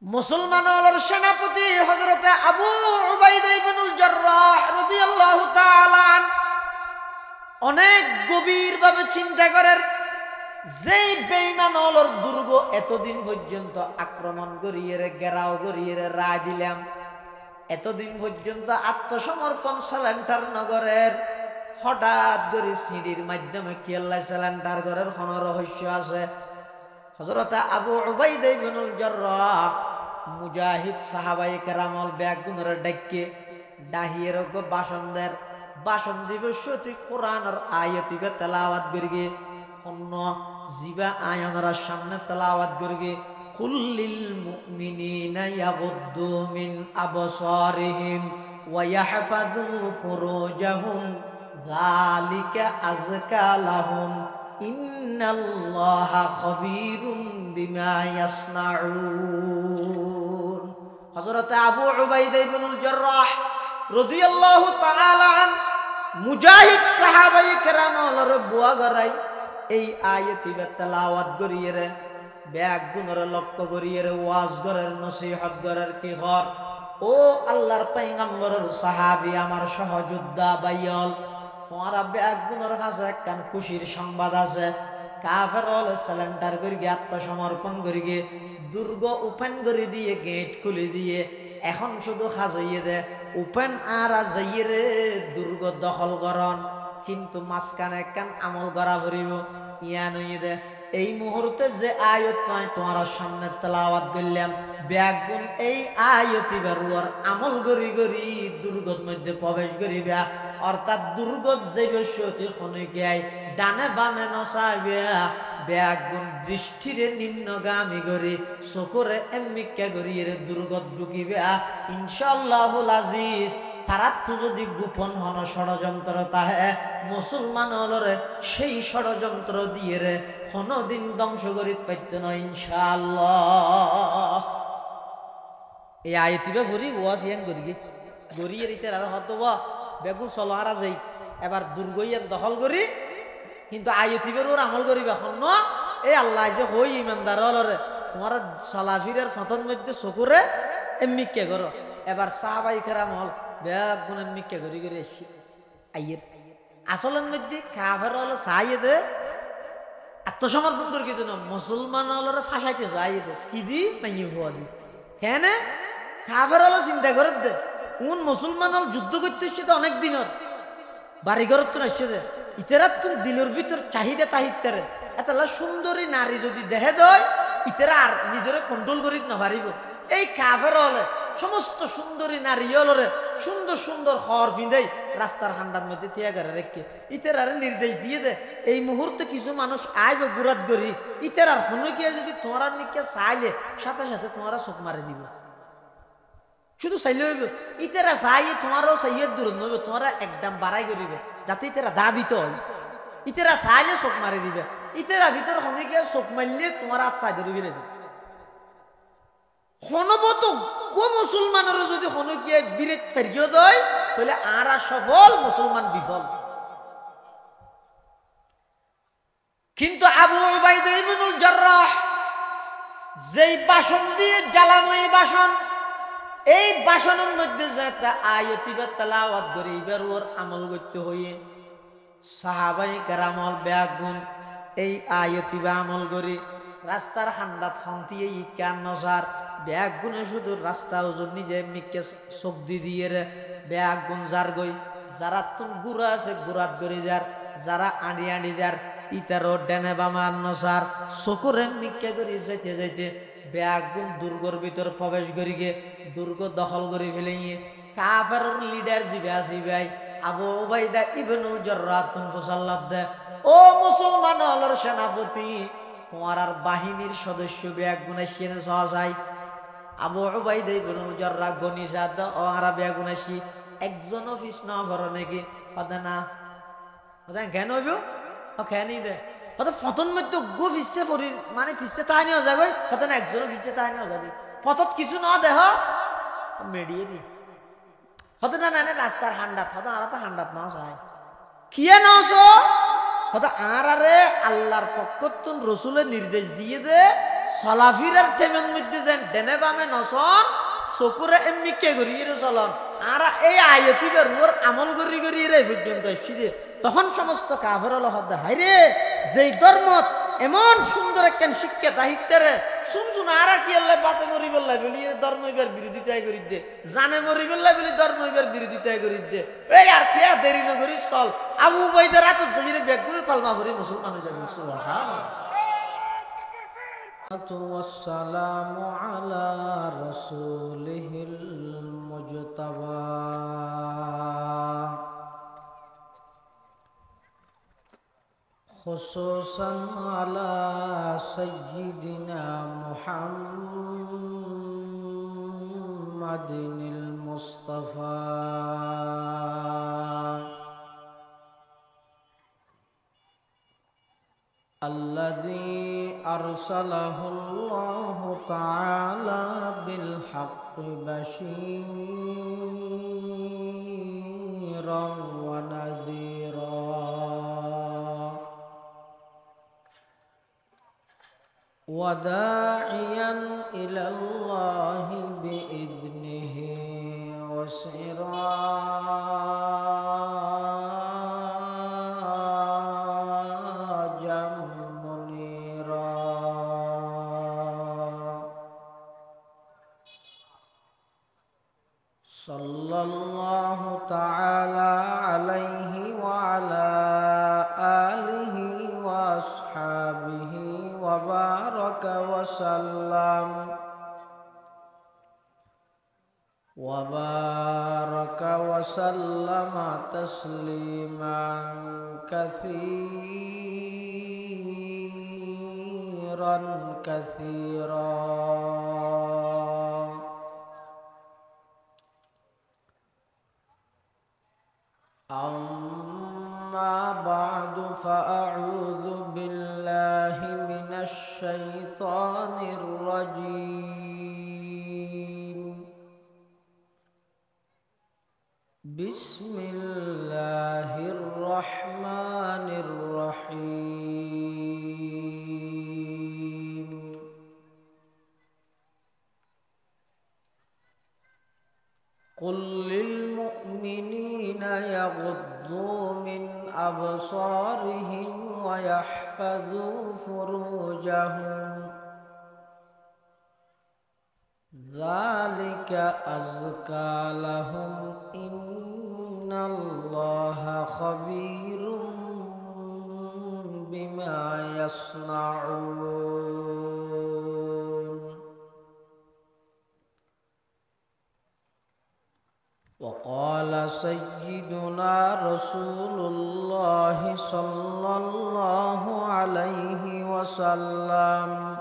মুসলমানের সেনাপতি হযরতে আবু উবাইদা ইবনুল জাররাহ রাদিয়াল্লাহু তাআলা অনেক গভীরভাবে চিন্তা করেন, যেই বেঈমানর দুর্গ এতদিন পর্যন্ত আক্রমণ করিয়ে ঘেরাও করিয়ে রায় দিলাম, এতদিন পর্যন্ত আত্মসমর্পণ সালেন্টার নগরের, হঠাৎ করে সিঁড়ির মাধ্যমে কি আল্লাহ সালেন্টার করার কোন রহস্য আছে? হযরত আবু উবাইদা ইবনুল জাররাহ মুজাহিদ সাহাবায়ে কেরামল ব্যাগুনের ডাকে ডাহিয়ের বাসনদের বাসন দিব সতি কোরআনের আয়াতিবে তেলাওয়াত করগে, অন্য জিবা আয়ানরা সামনে তেলাওয়াত করগে। কুল্লিল মুমিনিনা ইয়াগুদ্দু মিন আবসারিহিম ওয়া ইয়াহফাযু ফুরুজাহুম যালিকা আযকা লাহুম ইন্নাল্লাহা খাবীরুম বিমা ইয়াসনাউন। হযরত আবু উবাইদা ইবনুল জাররাহ রাদিয়াল্লাহু তাআলা আন মুজাহিদ সাহাবায়ে কেরামর বুয়া গরাই এই আয়াতিবে তেলাওয়াত করিয়ে রে ব্যাগ গুণর লক্ষ্য করিয়ে রে ওয়াজ করার নসিহত করার কি ঘর। ও আল্লাহর পয়গম্বরের সাহাবী আমার সহযোদ্ধা ভাইয়ল, তোমারা ব্যাগ গুণর কাছে একখান খুশির সংবাদ আছে। কাফের হল সালেন্ডার করি গিয়ে আত্মসমর্পণ করি গিয়ে দুর্গ ওপেন করে দিয়ে গেট খুলে দিয়ে এখন শুধু খাজ হইয়ে দে ওপেন আর যাইয়ে রে দুর্গ দখল করন, কিন্তু মাঝখানে একখান আমল করা ভরিব ইয়া নইয়ে দে। এই মুহূর্তে যে আয়াত নয় তোমার সামনে তেলাওয়াত করলাম ব্যাগুন এই আয়াতি বেরুয়ার আমল গরি গরি দুর্গত মধ্যে প্রবেশ করিবা, অর্থাৎ দুর্গত যে বসতি হনে গায় ডানে বামে নসাইবে ব্যাগুন দৃষ্টিরে নিম্নগামী করি চকুরে এমিকা করিয়ে দুর্গত ঢুকিবে ইনশাআল্লাহুল আজিজ। তারা তো যদি গোপন হন ষড়যন্ত্র তাহে মুসলমান হলরে সেই ষড়যন্ত্র দিয়ে রে কোনদিন ধ্বংস করি পাইত না ইনশাআল্লাহ। এই আয়তিবা ভরি ওয়াজ ইয়ান করি গড়িয়ে দিতে আর হতো বেগুন চলো হারা যাই এবার দুর্গইয়ান দখল করি, কিন্তু আয়তিবের ওর আমল করিবা ন এই আল্লাহ যে হই ইমানদার হলরে তোমার চলাফিরের ফতন মধ্যে চকুরে এমিকে করো। এবার সাহাবাই কেরাম হল বেগুন এমিকে করি করে এসছি আইয়ের আসলের মধ্যে কাফের হলে চাইয়ে দে আত্মসমর্পণ করে কিন্তু না মুসলমান হলরে ফাঁসাইতে চাইয়ে দে কি দি মাইয়ে ভুয়া দি কেন কাফের হলে চিন্তা করে দে কোন মুসলমান হল যুদ্ধ করতে এসছে তো অনেক দিনের বাড়ি ঘরত তো আসছে দে ইতারা তো দিলের ভিতর চাহিদা তাহিদারে এত সুন্দরী নারী যদি দেহে দেয় ইতারা আর নিজের কন্ট্রোল করি না পারিব। এই কাফের হলে সমস্ত সুন্দরী নারী হলরে সুন্দর সুন্দর হর ফিঁদেই রাস্তার হান্ডার মধ্যে তিয়াগারে রেখে ইতারারে নির্দেশ দিয়ে দে এই মুহূর্তে কিছু মানুষ আইব গুরাত করি ইতারার হনে গিয়ে যদি তোমার নিকে চাইলে সাথে সাথে তোমারা চোখ মারি দিব, শুধু চাইলে হইব ইতারা চাইয়ে তোমারও চাইয়ে দূর নইবে তোমারা একদম বাড়াই করিবে যাতে ইতারা দাবিত হয়। ইতারা চাইলে চোখ মারি দিবে, ইতারা ভিতর হনে গিয়ে চোখ মারলে তোমার হাত চাই ধরবি না হনবত কো মুসলমানের যদি হনে গিয়ে বিরেট ফেরিয়ে দেয় তাহলে আর সফল মুসলমান বিফল। কিন্তু আবু উবাইদা ইবনুল জাররাহ যেই বাসন দিয়ে জ্বালাময়ী বাসন এই বাসনের মধ্যে যেটা আয়াতিবা তেলাওয়াত করে এবার ওর আমল করতে হইয়ে সাহাবাই কেরামল ব্যাগুন এই আয়াতিবা আমল করে রাস্তার হান্ডাত খন্তিয়ে ইকান নসার ব্যাগুনে শুধু রাস্তা ওজন নিজে মিকে চোখ দিয়ে রে ব্যাগুন যার গই যারা তুম গুড়া আছে গুড়াত গড়ি যার যারা আঁড়ি আঁড়ি যার ইতারও ডেনে বামার নসার চকুরে মিকে করি যাইতে যাইতে ব্যাগুন দুর্গর ভিতর প্রবেশ করি গে দুর্গ দখল করে ফেলে কাফের লিডার জিবে আসি ভাই আবু উবাইদা ইবনুল জাররাহ ফুসাল্লাত দে ও মুসলমান হলর সেনাপতি তোমার আর বাহিনীর সদস্য ব্যাগুন আসিয়ে সহসাই আবু উবাইদা ইবনুল জাররাহ গনি সাদ ও আরা ব্যাগুন আসি একজন অফিস না ভরো নাকি কথা না কথা কেন হইব ও খেয়ানি দে হয়তো ফতন মধ্যে গো ফিসে ফরি মানে ফিসে তাই নিয়ে যাবে হয়তো না একজন ফিসে তাই নিয়ে যাবে ফতত কিছু না দেহ মেডিয়ে নি হয়তো না না রাস্তার হান্ডাত হয়তো আর তো হান্ডাত নাও চাই কিয়ে নাও হয়তো আর আরে আল্লাহর পক্ষ রসুলের নির্দেশ দিয়ে দে চলাফিরার টেমের মধ্যে যেন ডেনে বামে নসন চকুরে এমনি কে করি চলন আর এই আয়তি বের আমল করি করি রে পর্যন্ত এসে তখন সমস্ত কাফের হদ হাই রে যেই ধর্মত এমন সুন্দর একখান শিক্ষা তাহিত্যেরে শুনছুন আর কি আল্লাহ বাতে মরি বললাই বলি ধর্ম এবার বিরোধিতাই করি দে জানে মরি বললাই বলি ধর্ম এবার বিরোধিতাই করি দে এই আর কে দেরি নগরি চল আবু উবাইদা রাত ধরে ব্যাগ করে কলমা ভরি মুসলমান হয়ে যাবে সুবহানাল্লাহ والسلام على رسوله المجتبى خصوصا على سيدنا محمد المصطفى الذي أرسله الله تعالى بالحق بشيرا ونذيرا وداعيا إلى الله بإذنه وسراجا منيرا صلى الله تعالى عليه وعلى آله وأصحابه وبارك وسلم تسليما كثيرا كثيرا أما بعد فأعوذ بالله من الشيطان الرجيم بسم الله الرحمن الرحيم قل للمؤمنين يغضوا من أبصارهم ويحفظوا فروجهم ذلك أزكى لهم إن الله خبير بما يصنعون وقال سيدنا رسول الله صلى الله عليه وسلم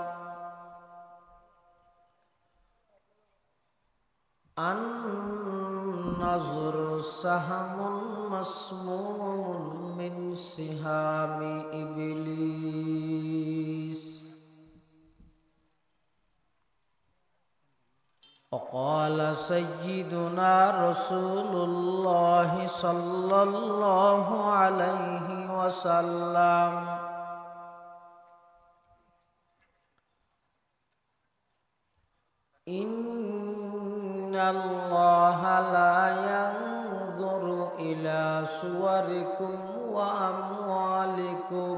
النظر سهم مسموم من سهام إبليس وقال سيدنا رسول الله صلى الله عليه وسلم إن الله لا ينظر إلى صوركم وأموالكم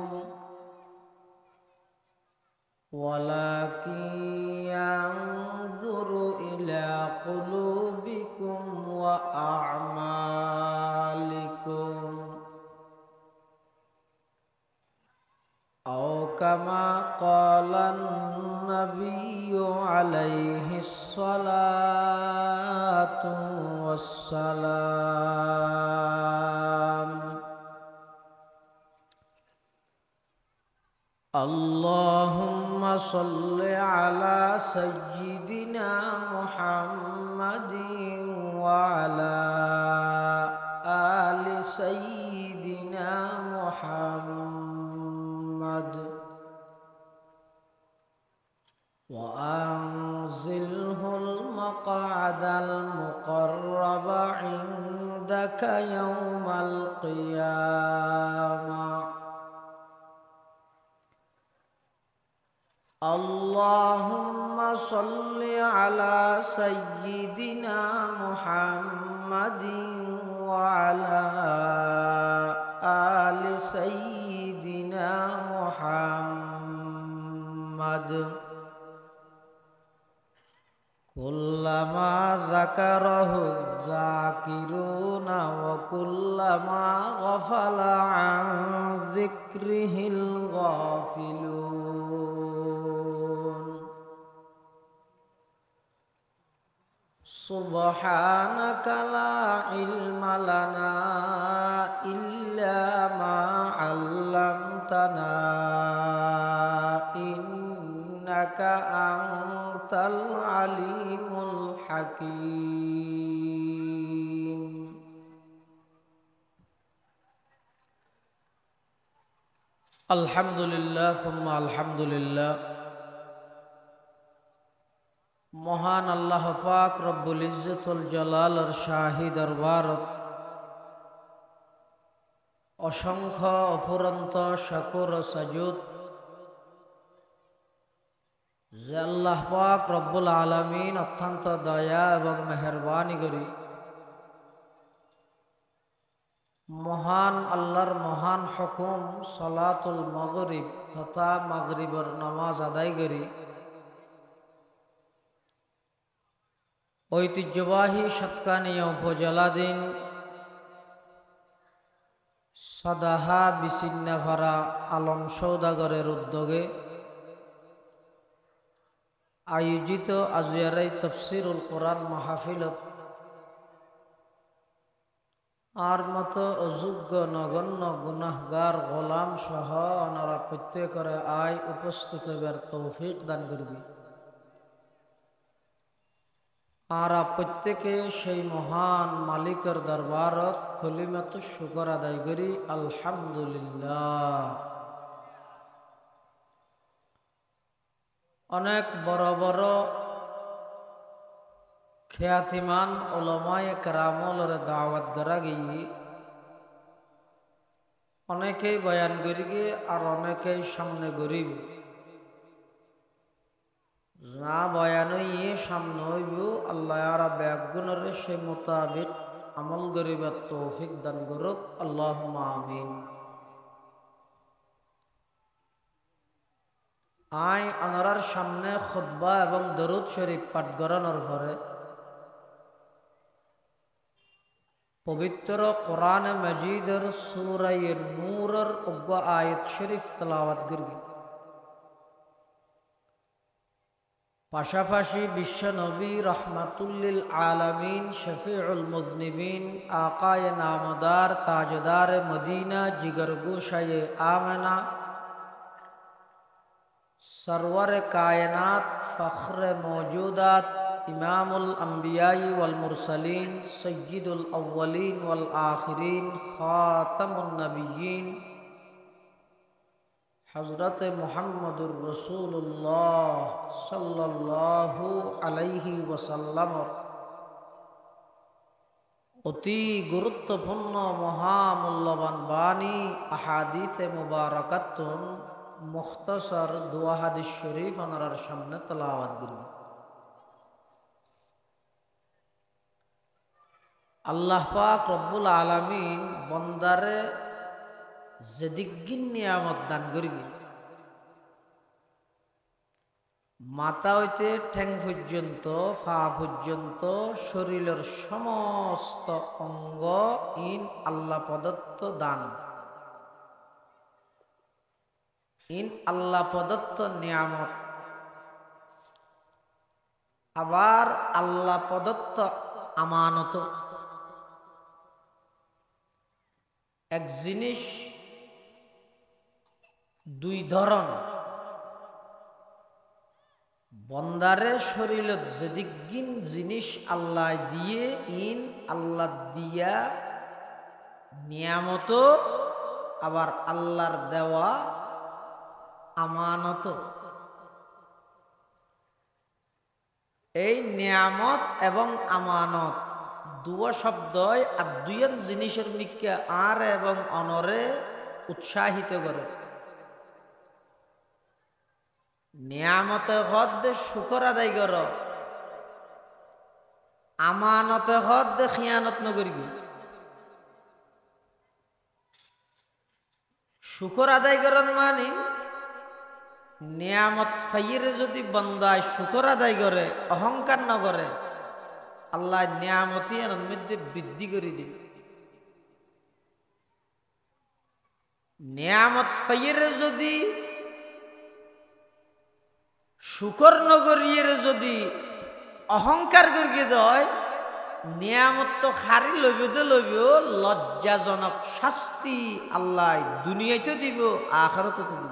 ولكن ينظر إلى قلوبكم وأعمالكم أو كما قال النبي عليه الصلاة والسلام اللهم صل على سيدنا محمد وعلى آل سيدنا محمد وأنزله المقعد المقرب عندك يوم القيامة اللهم صل على سيدنا محمد وعلى آل سيدنا محمد كلما ذكره الذاكرون وكلما غفل عن ذكره الغافلون سبحانك لا علم لنا إلا ما علمتنا إنك أنت العليم الحكيم الحمد لله ثم الحمد لله মহান আল্লাহ পাক রব্বুল ইজ্জতুল জালালের শাহী দরবারত অসংখ্য অফুরন্ত শুকর ও সাজুদ যে আল্লাহ পাক রব্বুল আলামিন অত্যন্ত দয়া এবং মেহেরবানি করি মহান আল্লাহর মহান হুকুম সালাতুল মাগরিব তথা মাগরিবের নামাজ আদায় করি ঐতিহ্যবাহী সাতকানিয়া উপজেলাধীন সদাহা বিছিন্নাভাড়া আলম সৌদাগরের উদ্যোগে আয়োজিত আজিয়ারাই তফসিরুল কোরআন মাহফিলত আর মতো অযোগ্য নগণ্য গুনাহগার গোলাম সহ ওনারা প্রত্যেকরে আয় উপস্থিত হবার তৌফিক দান করবি আর প্রত্যেকে সেই মহান মালিকের দরবারত কলিমাত শুকর আদায় করি আলহামদুলিল্লাহ। অনেক বড় বড় খ্যাতিমান উলামায়ে কেরামর দাওয়াত করা গিয়ে অনেকেই বয়ান করি গিয়ে আর অনেকেই সামনে গরিব না বয়ান ইয়ে সামনে হইব আল্লাহ আর ব্যাগুণের সে মোতাবিক আমল গরিবের তৌফিক দান করুক আল্লাহুম্মা আমিন। আই আনারার সামনে খুতবা এবং দরুদ শরীফ পাঠ করানোর পরে পবিত্র কোরআন মজিদের সূরা নূরের অজ্ঞ আয়াত শরীফ তেলাওয়াত করি পাশাপাশি বিশ্ব নবী রহমাতুল্লিল আলামিন শফিউল মুযনিবিন আকায়ে নামদার তাজদার মদিনা জিগর গোশায়ে আমেনা सरवर कायनात फ़ख्र मौजूदात इमामुल अंबियाई वल मुरसलीन सय्यिदुल अव्वलीन वल आखिरीन ख़ातमुन नबिय्यीन हज़रत मुहम्मदुर रसूलुल्लाह सल्लल्लाहु अलैहि वसल्लम অতি গুরুত্বপূর্ণ মহামূল্যবান বাণী আহাদিসে মুবারাকাতুন মুখতাসার দুয়া হাদিস শরীফ ওনার সামনে তেলাওয়াত করি। আল্লাহ পাক রব্বুল আলামিন বন্দারে যেদিগিন নিয়ামত দান করিবি মাথা হইতে ঠ্যাং পর্যন্ত পা পর্যন্ত শরীরের সমস্ত অঙ্গ ইন আল্লাহ প্রদত্ত দান ইন আল্লাহ প্রদত্ত নিয়ামত আবার আল্লাহ প্রদত্ত আমানত। এক জিনিস দুই ধরন বন্দারে শরীরত যেদিকিন জিনিস আল্লাহ দিয়ে ইন আল্লাহ দিয়া নিয়ামত আবার আল্লাহর দেওয়া আমানত। এই নিয়ামত এবং আমানত দুয়া শব্দই আর দুইজন জিনিসের মিকে আর এবং অনরে উৎসাহিত করে। নিয়ামতে হদ শুকর আদায় কর, আমানতে হদ খিয়ানত নকরিবি। শুকর আদায় করার মানে নিয়ামত ফাইরে যদি বন্দায় শুকর আদায় করে, অহংকার ন করে, আল্লাহ নিয়ামতি এর মধ্যে বৃদ্ধি করে দিন। নিয়ামত ফাইরে যদি শুকর নগরীর যদি অহংকার করিয়ে দেয়, নিয়ামত তো খারি লইব তো লইব, লজ্জাজনক শাস্তি আল্লাহ দুনিয়াতে দিব, আখিরাতে দিব।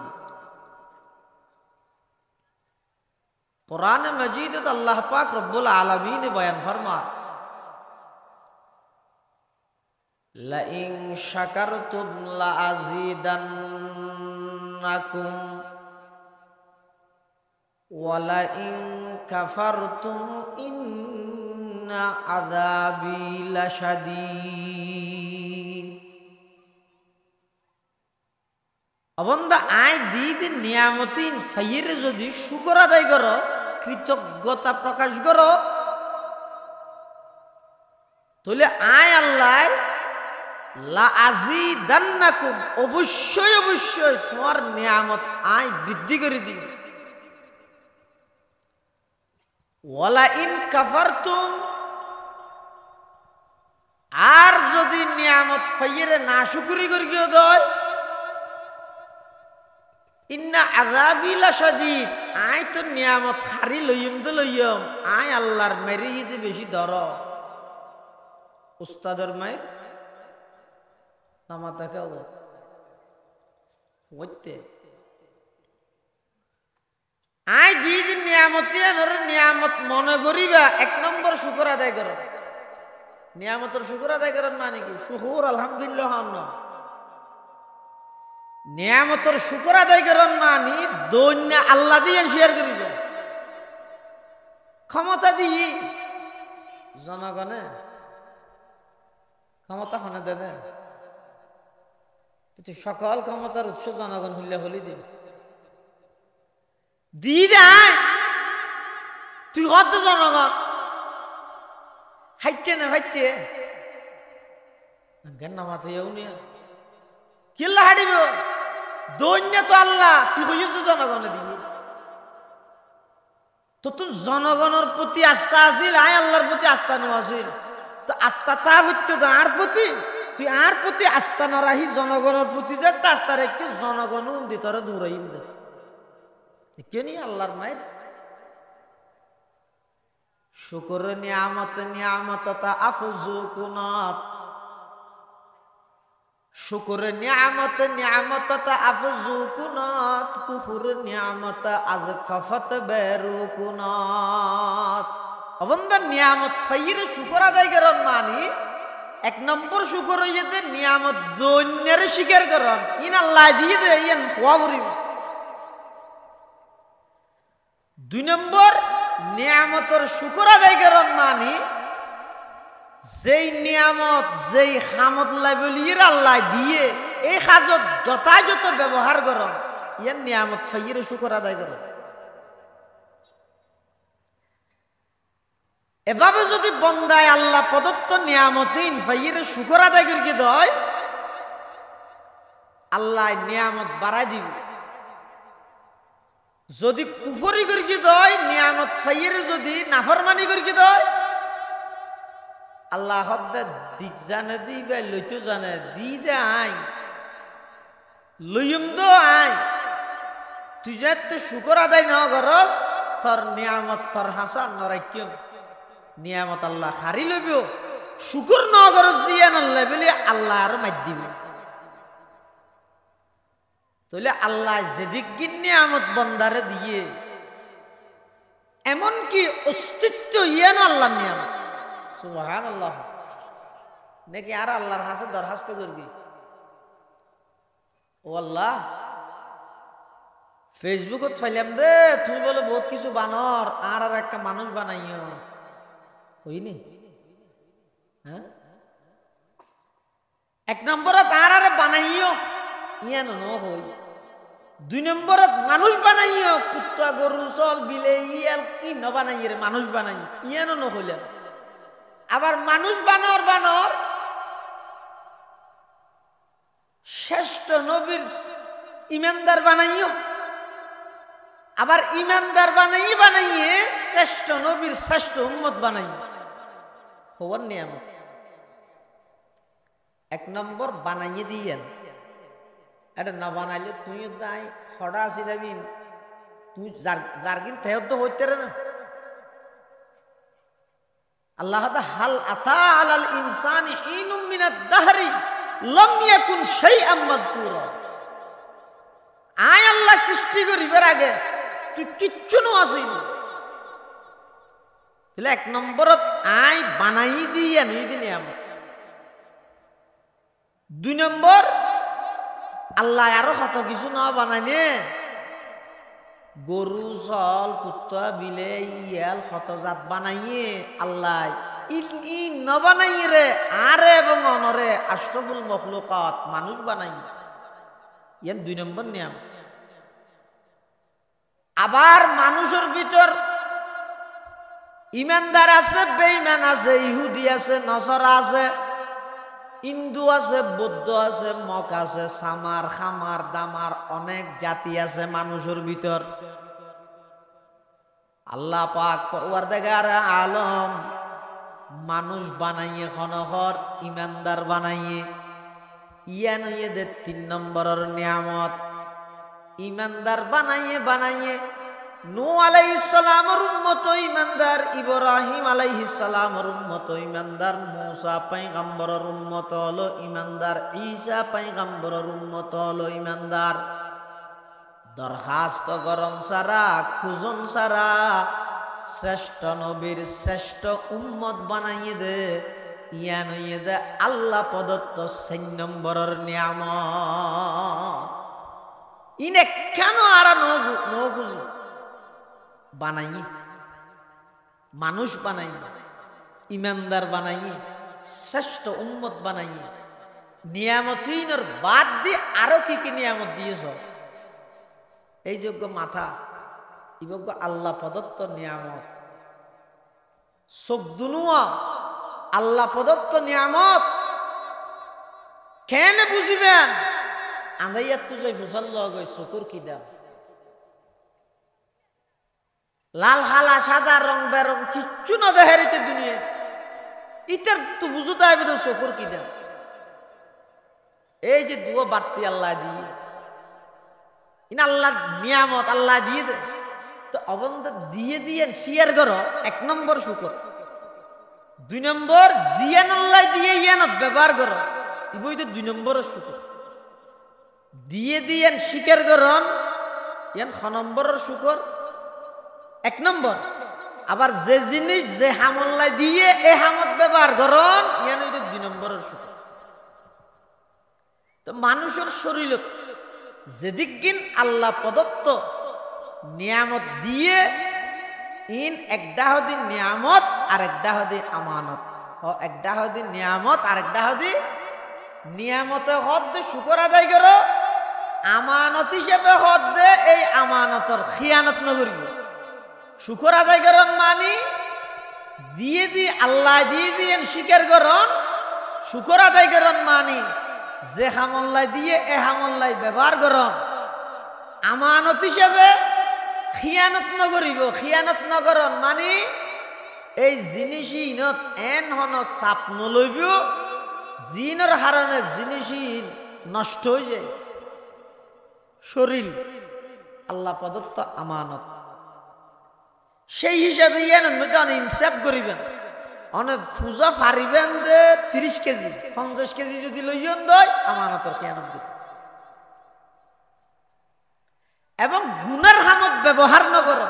কোরআনে মাজিদে আল্লাহ পাক রব্বুল আলামিন বয়ান ফরমা, লা ইন শাকারতুম লা আযীদান্নাকুম ওয়া লা ইন কাফারতুম ইন্না আযাবি লাশাদীদ। অবন্দা আয় দিদ নিয়ামতিন ফাইরে যদি শুকর আদায় করো, কৃতজ্ঞতা প্রকাশ করো, তাহলে আয় আল্লাহ লা আযীদান্নাকুম অবশ্যই অবশ্যই তোমার নিয়ামত আয় বৃদ্ধি করে দিই। ওয়ালা ইন কাফারতুম, আর যদি নিয়ামত ফাইরে না শুকরি করিও দেয়, ইন্না আযাবি লাশাদীদ, আয় তো নিয়ামত হারি লইম তো লইম, আয় আল্লাহর মেরি যে বেশি ধর। উস্তাদের মায়ের নামাতাকে হইতে আয় দিদি নিয়ামতি নিয়ামত মনে করিবা, এক নম্বর শুকর আদায় করো। নিয়ামতের শুকর আদায় করেন মানে কি? শুকুর আলহামদুলিল্লাহ না, নিয়ামতের শুকর আদায় করেন মানে দৈন্য আল্লাহ দিয়ে শেয়ার করিবে। ক্ষমতা দিয়ে জনগণে ক্ষমতা হনে দেবে, সকল ক্ষমতার উৎস জনগণ হইলে হলি দিন দি দেয়। তুই কত জনগণ হাইটে না হাইটে নামাতে নিয়ে কিল্লা হাঁটিব দৈন্য তো আল্লাহ, তুই হইছ জনগণে দিয়ে। তো তুই জনগণের প্রতি আস্থা আছিল, আয় আল্লাহর প্রতি আস্থা নেওয়া আছিল। তো আস্থা তা হইতে আর প্রতি, তুই আর প্রতি আস্থা না রাখি জনগণের প্রতি যে আস্থা রেখে জনগণ ভিতরে দৌড়াইম দে কেনি আল্লাহর মায়ের শুকর নিয়ামত নিয়ামততা আফজু কুনাত, শুকর নিয়ামত নিয়ামততা আফজু কুনাত, কুফুর নিয়ামত আজ কফত বেরু কুনাত। অবন্দা নিয়ামত ফাইরে শুকর আদায় করেন মানে এক নম্বর শুকর হইতে নিয়ামত দৈন্যের স্বীকার করেন, ইন আল্লাহ দিয়ে দে ইন হওয়া করিব। দুই নম্বর নিয়ামতের শুকর আদায় করেন মানে যেই নিয়ামত যেই হামত লাইবলির আল্লাহ দিয়ে এই কাজত যথাযথ ব্যবহার করেন, ইয়ার নিয়ামত ফাইরে শুকর আদায় করেন। এভাবে যদি বন্দায় আল্লাহ প্রদত্ত নিয়ামতিন ফাইরে শুকর আদায় করিয়ে দেয়, আল্লাহ নিয়ামত বাড়াই দিবে। যদি কুফরি করিয়ে দেয়, নিয়ামত ফাইরে যদি নাফরমানি করিয়ে দেয়, আল্লাহ হদ্দে দিক জানে দিবে, লইতো জানে দি দে আই লইম তো আই। তুই যাতে শুকর আদায় না করস, তোর নিয়ামত তোর হাসান নরাইকিয়ম নিয়ামত আল্লাহ হারি লইব। শুকুর ন করস দিয়ে নল্লাই বলে আল্লাহ আর মার দিবে। তাহলে আল্লাহ যেদিক নিয়ামত বন্দারে দিয়ে, এমনকি অস্তিত্ব ইয়ান আল্লাহ নিয়ামত। সুবহানাল্লাহ, নাকি আর আল্লাহর হাসে দরখাস্ত করবি, ও আল্লাহ ফেসবুকত ফাইলাম দে, তুই বলে বহুত কিছু বানর, আর আর একটা মানুষ বানাইও হইনি। হ্যাঁ, এক নম্বরে তার আরে বানাইও ইয়ান ন হই। 2 নম্বরত মানুষ বানাইও কুত্তা গরু চল বিলে ইয়াল কি ন বানাইয়ে রে মানুষ বানাই ইয়ানো নহইলেন আবার মানুষ বানর শ্রেষ্ঠ নবীর ইমানদার বানাইও আবার ইমানদার বানাইয়ে শ্রেষ্ঠ নবীর শ্রেষ্ঠ উম্মত বানাই হওয়ার নিয়ামত 1 নম্বর বানাইয়ে দিয়েন এটা না বানাইলে তুই দাই হড়া আসিলাবি তুই জারগিন থেও তো হইতে না আল্লাহ হাল আতা আলাল ইনসানি হিনুম মিনাদ দাহরি লাম ইয়াকুন শাইআম মাযকুরা আয় আল্লাহ সৃষ্টি করিবার আগে তুই কিচ্ছু ন আসিনি তাহলে 1 নম্বরত আয় বানাই দিয়ে নই দিনে আমার 2 নম্বর আল্লাহ আরো কত কিছু না বানাইনে গরু চল কুত্তা বিলে ইয়াল কত জাত বানাইয়ে আল্লাহ ই ন বানাইয়ে রে আরে এবং অনরে আশরাফুল মখলুকাত মানুষ বানাই ইয়ান 2 নম্বর নিয়ম আবার মানুষের ভিতর ইমানদার আছে বেঈমান আছে ইহুদি আছে নসরা আছে হিন্দু আছে বৌদ্ধ আছে মক আছে সামার খামার দামার অনেক জাতি আছে মানুষের ভিতর আল্লাহ পাক পরওয়ারদিগার আলম মানুষ বানাইয়ে খনখর ইমানদার বানাইয়ে ইয়ান হইয়ে দে 3 নম্বরের নিয়ামত ইমানদার বানাইয়ে নূহ আলাইহিস সালামের উম্মত ইমানদার ইব্রাহিম আলাইহিস সালামের উম্মত ইমানদার মূসা পয়গম্বরের উম্মত হলো ইমানদার ঈসা পয়গম্বরের উম্মত হলো ইমানদার দরখাস্ত করন সারা খুজন সারা শ্রেষ্ঠ নবীর শ্রেষ্ঠ উম্মত বানাইয়ে দে ইয়ান হইয়ে দে আল্লাহ প্রদত্ত 4 নম্বরের নিয়ামত ইনে কেন আর নগুজি বানাই মানুষ বানাই ইমানদার বানাই শ্রেষ্ঠ উম্মত বানাই নিয়ামতিনের বাদ দিয়ে আরো কি নিয়ামত দিয়েছ এই যোগ্য মাথা ইবজ্ঞ আল্লাহ প্রদত্ত নিয়ামত চোখ দুনুয়া আল্লাহ প্রদত্ত নিয়ামত কেন বুঝিবেন আন্দাইয়াত তো যাই ফুসাল লগে চকুর কি দাম লাল খালা সাদা রং বেরং কিচ্ছু না দেখারিতে দুনিয়া ইটার তো বুঝতে হবে তো চকুর কি দাম এই যে দুয়া বাতি আল্লাহ দিয়ে ইন আল্লাহ নিয়ামত আল্লাহ দিয়ে দে তো অবন্ধ দিয়ে শেয়ার করো 1 নম্বর শুকর 2 নম্বর জিয়ান আল্লাহ দিয়ে ইয়ানত ব্যবহার করো ইবই তো 2 নম্বরের শুকর দিয়ে স্বীকার করন ইয়ান 6 নম্বরের শুকর 1 নম্বর আবার যে জিনিস যে হামল্লাই দিয়ে এই হামত ব্যবহার করন ইয়ান হইল 2 নম্বরের শুকর তো মানুষের শরীর যেদিকদিন আল্লাহ প্রদত্ত নিয়ামত দিয়ে ইন একটা হদি নিয়ামত আর একটা হদি আমানত ও একটা হদি নিয়ামত আর একটা হদি নিয়ামতে হদ শুকর আদায় করো আমানত হিসেবে হদ দে এই আমানতর খিয়ানত নগরিব শুকর আদায় করন মানি দিয়ে আল্লাহ দিয়ে স্বীকার করন শুকর আদায় করন মানি যে হামল্লাই দিয়ে এ হামল্লাই ব্যবহার করন আমানত হিসেবে খিয়ানত নগরিব খিয়ানত নগরন মানে এই জিনিসই ইনত এন হন চাপ নলইব জিনের হারণে জিনিসই নষ্ট হয়ে যায় শরীর আল্লাহ প্রদত্ত আমানত সেই হিসাবে ইয়ানের মধ্যে অনেক ইনসাফ করিবেন অনেক পূজা ফারিবেন দে 30 কেজি 50 কেজি যদি লইয়ন দয় আমানতের খেয়ানত দিবেন এবং গুনার হামত ব্যবহার নকর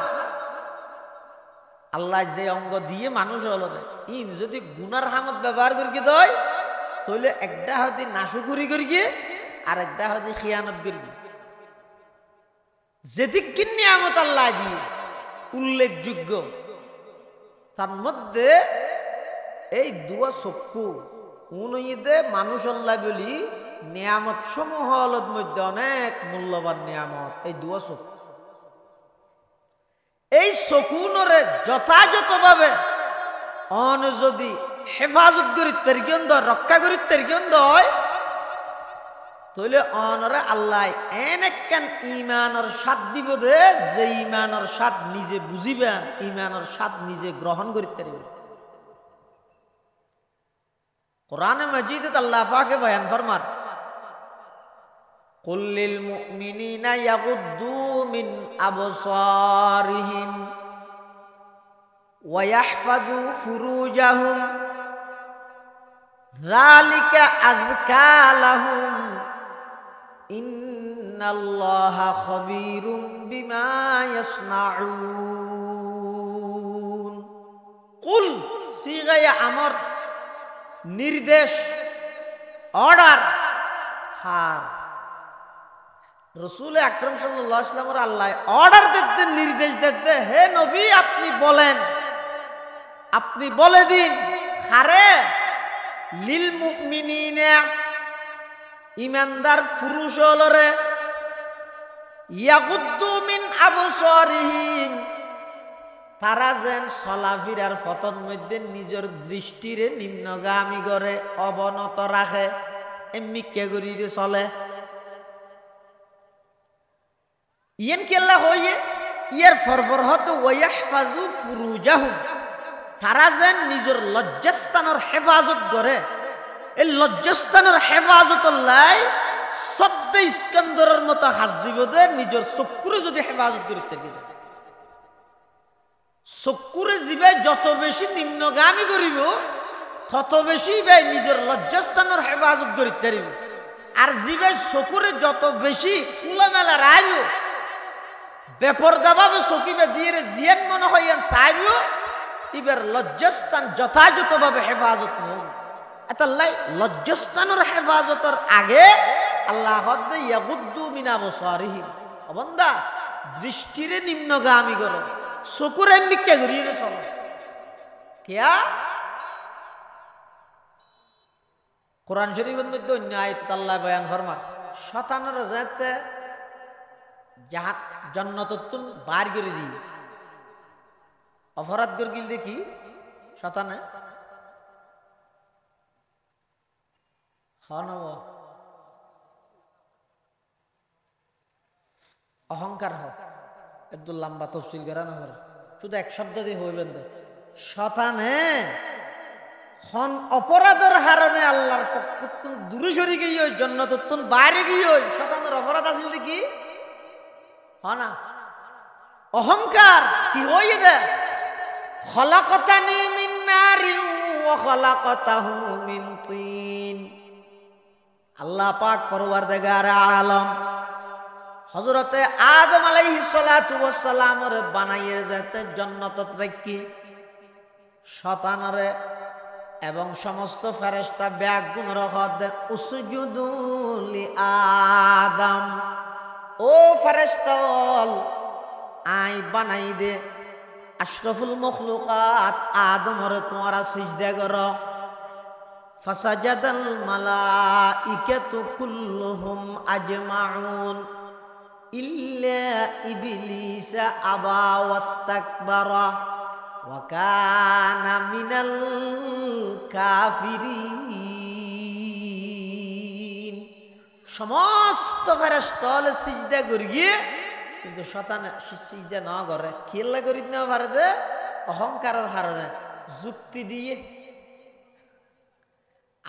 আল্লাহ যে অঙ্গ দিয়ে মানুষ হলো ইন যদি গুনার হামত ব্যবহার করি দয় তাহলে একটা হয়তো নাশুকুরি করি আর একটা হয়তো খিয়ানত করবি যেদিক নিয়ামত আল্লাহ দিয়ে উল্লেখযোগ্য তার মধ্যে এই দুয়া চক্ষু উনইদে মানুষ আল্লাহ বলি নিয়ামত সমূহের মধ্যে অনেক মূল্যবান নিয়ামত এই দুয়া চোখ। এই চকুনরে যথাযথভাবে অন যদি হেফাজত করি তেরগন্দ রক্ষা করি তেরগন্দ হয় তাহলে অনরে আল্লাহ এন একখান ইমানের স্বাদ দিব দে যে ইমানের স্বাদ নিজে বুঝিবেন, ইমানের স্বাদ নিজে গ্রহণ করিতে পারবেন। কোরআনে মাজিদে আল্লাহ পাকে বয়ান ফরমান কুল লিল মুমিনিনা ইয়াগুদ্দু মিন আবসারিহিম ওয়া ইয়াহফাযু ফুরুজাহুম যালিকা আযকা লাহুম ইন্নাল্লাহা খাবীরুম বিমা ইয়াসনাউন। কুল সিগায়ে আমর, নির্দেশ, অর্ডার। হার রাসূল আকরাম সাল্লাল্লাহু আলাইহি ওয়াসাল্লামের আল্লাহ অর্ডার দিতে, নির্দেশ দিতে, হে নবী আপনি বলেন, আপনি বলে দিন হারে লিল মুমিনিনা ইমানদার পুরুষ হলরে ইয়াগুদ্দু মিন আবসারিহিম তারা যেন চলাফিরার পথের মধ্যে নিজের দৃষ্টিরে নিম্নগামী করে অবনত রাখে, এমনি কে করিয়ে চলে। ইয়েন কেল্লা হইয়ে ইয়ার ফরফর হতো ওয়াহফাযু ফুরুজাহুম তারা যেন নিজের লজ্জাস্থানের হেফাজত করে। এই লজ্জাস্থানের হেফাজতের লাই সদ্দে ইস্কান্দরের মতো হাস দিব দে নিজের চক্ষুরে যদি হেফাজত করতে গেলে চক্ষুরে জীবে যত বেশি নিম্নগামী করিব তত বেশি ভাই নিজের লজ্জাস্থানের হেফাজত করিতে পারিব। আর জীবে চকুরে যত বেশি খোলামেলা রাইব বেপরদাভাবে চকিবে দিয়ে জিয়ান মনে হইয়ান চাইব ইবার লজ্জাস্থান যথাযথভাবে হেফাজত নয়। এতাল্লাই লজ্জাস্থানের হেফাজতের আগে আল্লাহ হদ্দে ইয়াগুদ্দু মিন আবসারিহিম অবন্দা দৃষ্টিরে নিম্নগামী করো, চকুর এমনি কে ঘুরিয়ে চলো কিয়া। কোরআন শরীফের মধ্যে অন্য আয়াতে আল্লাহ বয়ান ফরমান শয়তানের যাতে জাহাত জান্নাতুন বার করে দি অপরাধ গিল দেখি শয়তানে অহংকার হোক একটু লম্বা তফসিল করা না শুধু এক শব্দ দিয়ে হইবেন শয়তানে হন অপরাধের হারণে আল্লাহর পক্ষ দূরে সরে গিয়ে জান্নাতুন বাইরে গিয়ে শয়তানের অপরাধ আছিল কি না অহংকার কি হইয়ে দে খলাকতানি মিন নারিন ওয়া খলাকতাহু মিন তিন। আল্লাহ পাক পরওয়ারদিগার আলম হযরতে আদম আলাইহিস সালাতু ওয়াস সালামের বানাইয়ে যেতে জান্নাতত রাখি শয়তানরে এবং সমস্ত ফেরেশতা ব্যাগুণ রহদ উসজুদু লি আদম ও ফেরেশতাল আই বানাই দে আশরাফুল মখলুকাত আদমরে তোমরা সিজদা করো। ফাসাজাদাল মালাইকাতু কুল্লুহুম আজমাউন ইল্লা ইবলিস আবা ওয়াস্তাকবারা ওয়া কানা মিনাল কাফিরিন। সমস্ত ফেরেশতা সিজদা করিয়ে কিন্তু শয়তান সিজদা না করে খেলা করি না পারে যে অহংকারের কারণে যুক্তি দিয়ে।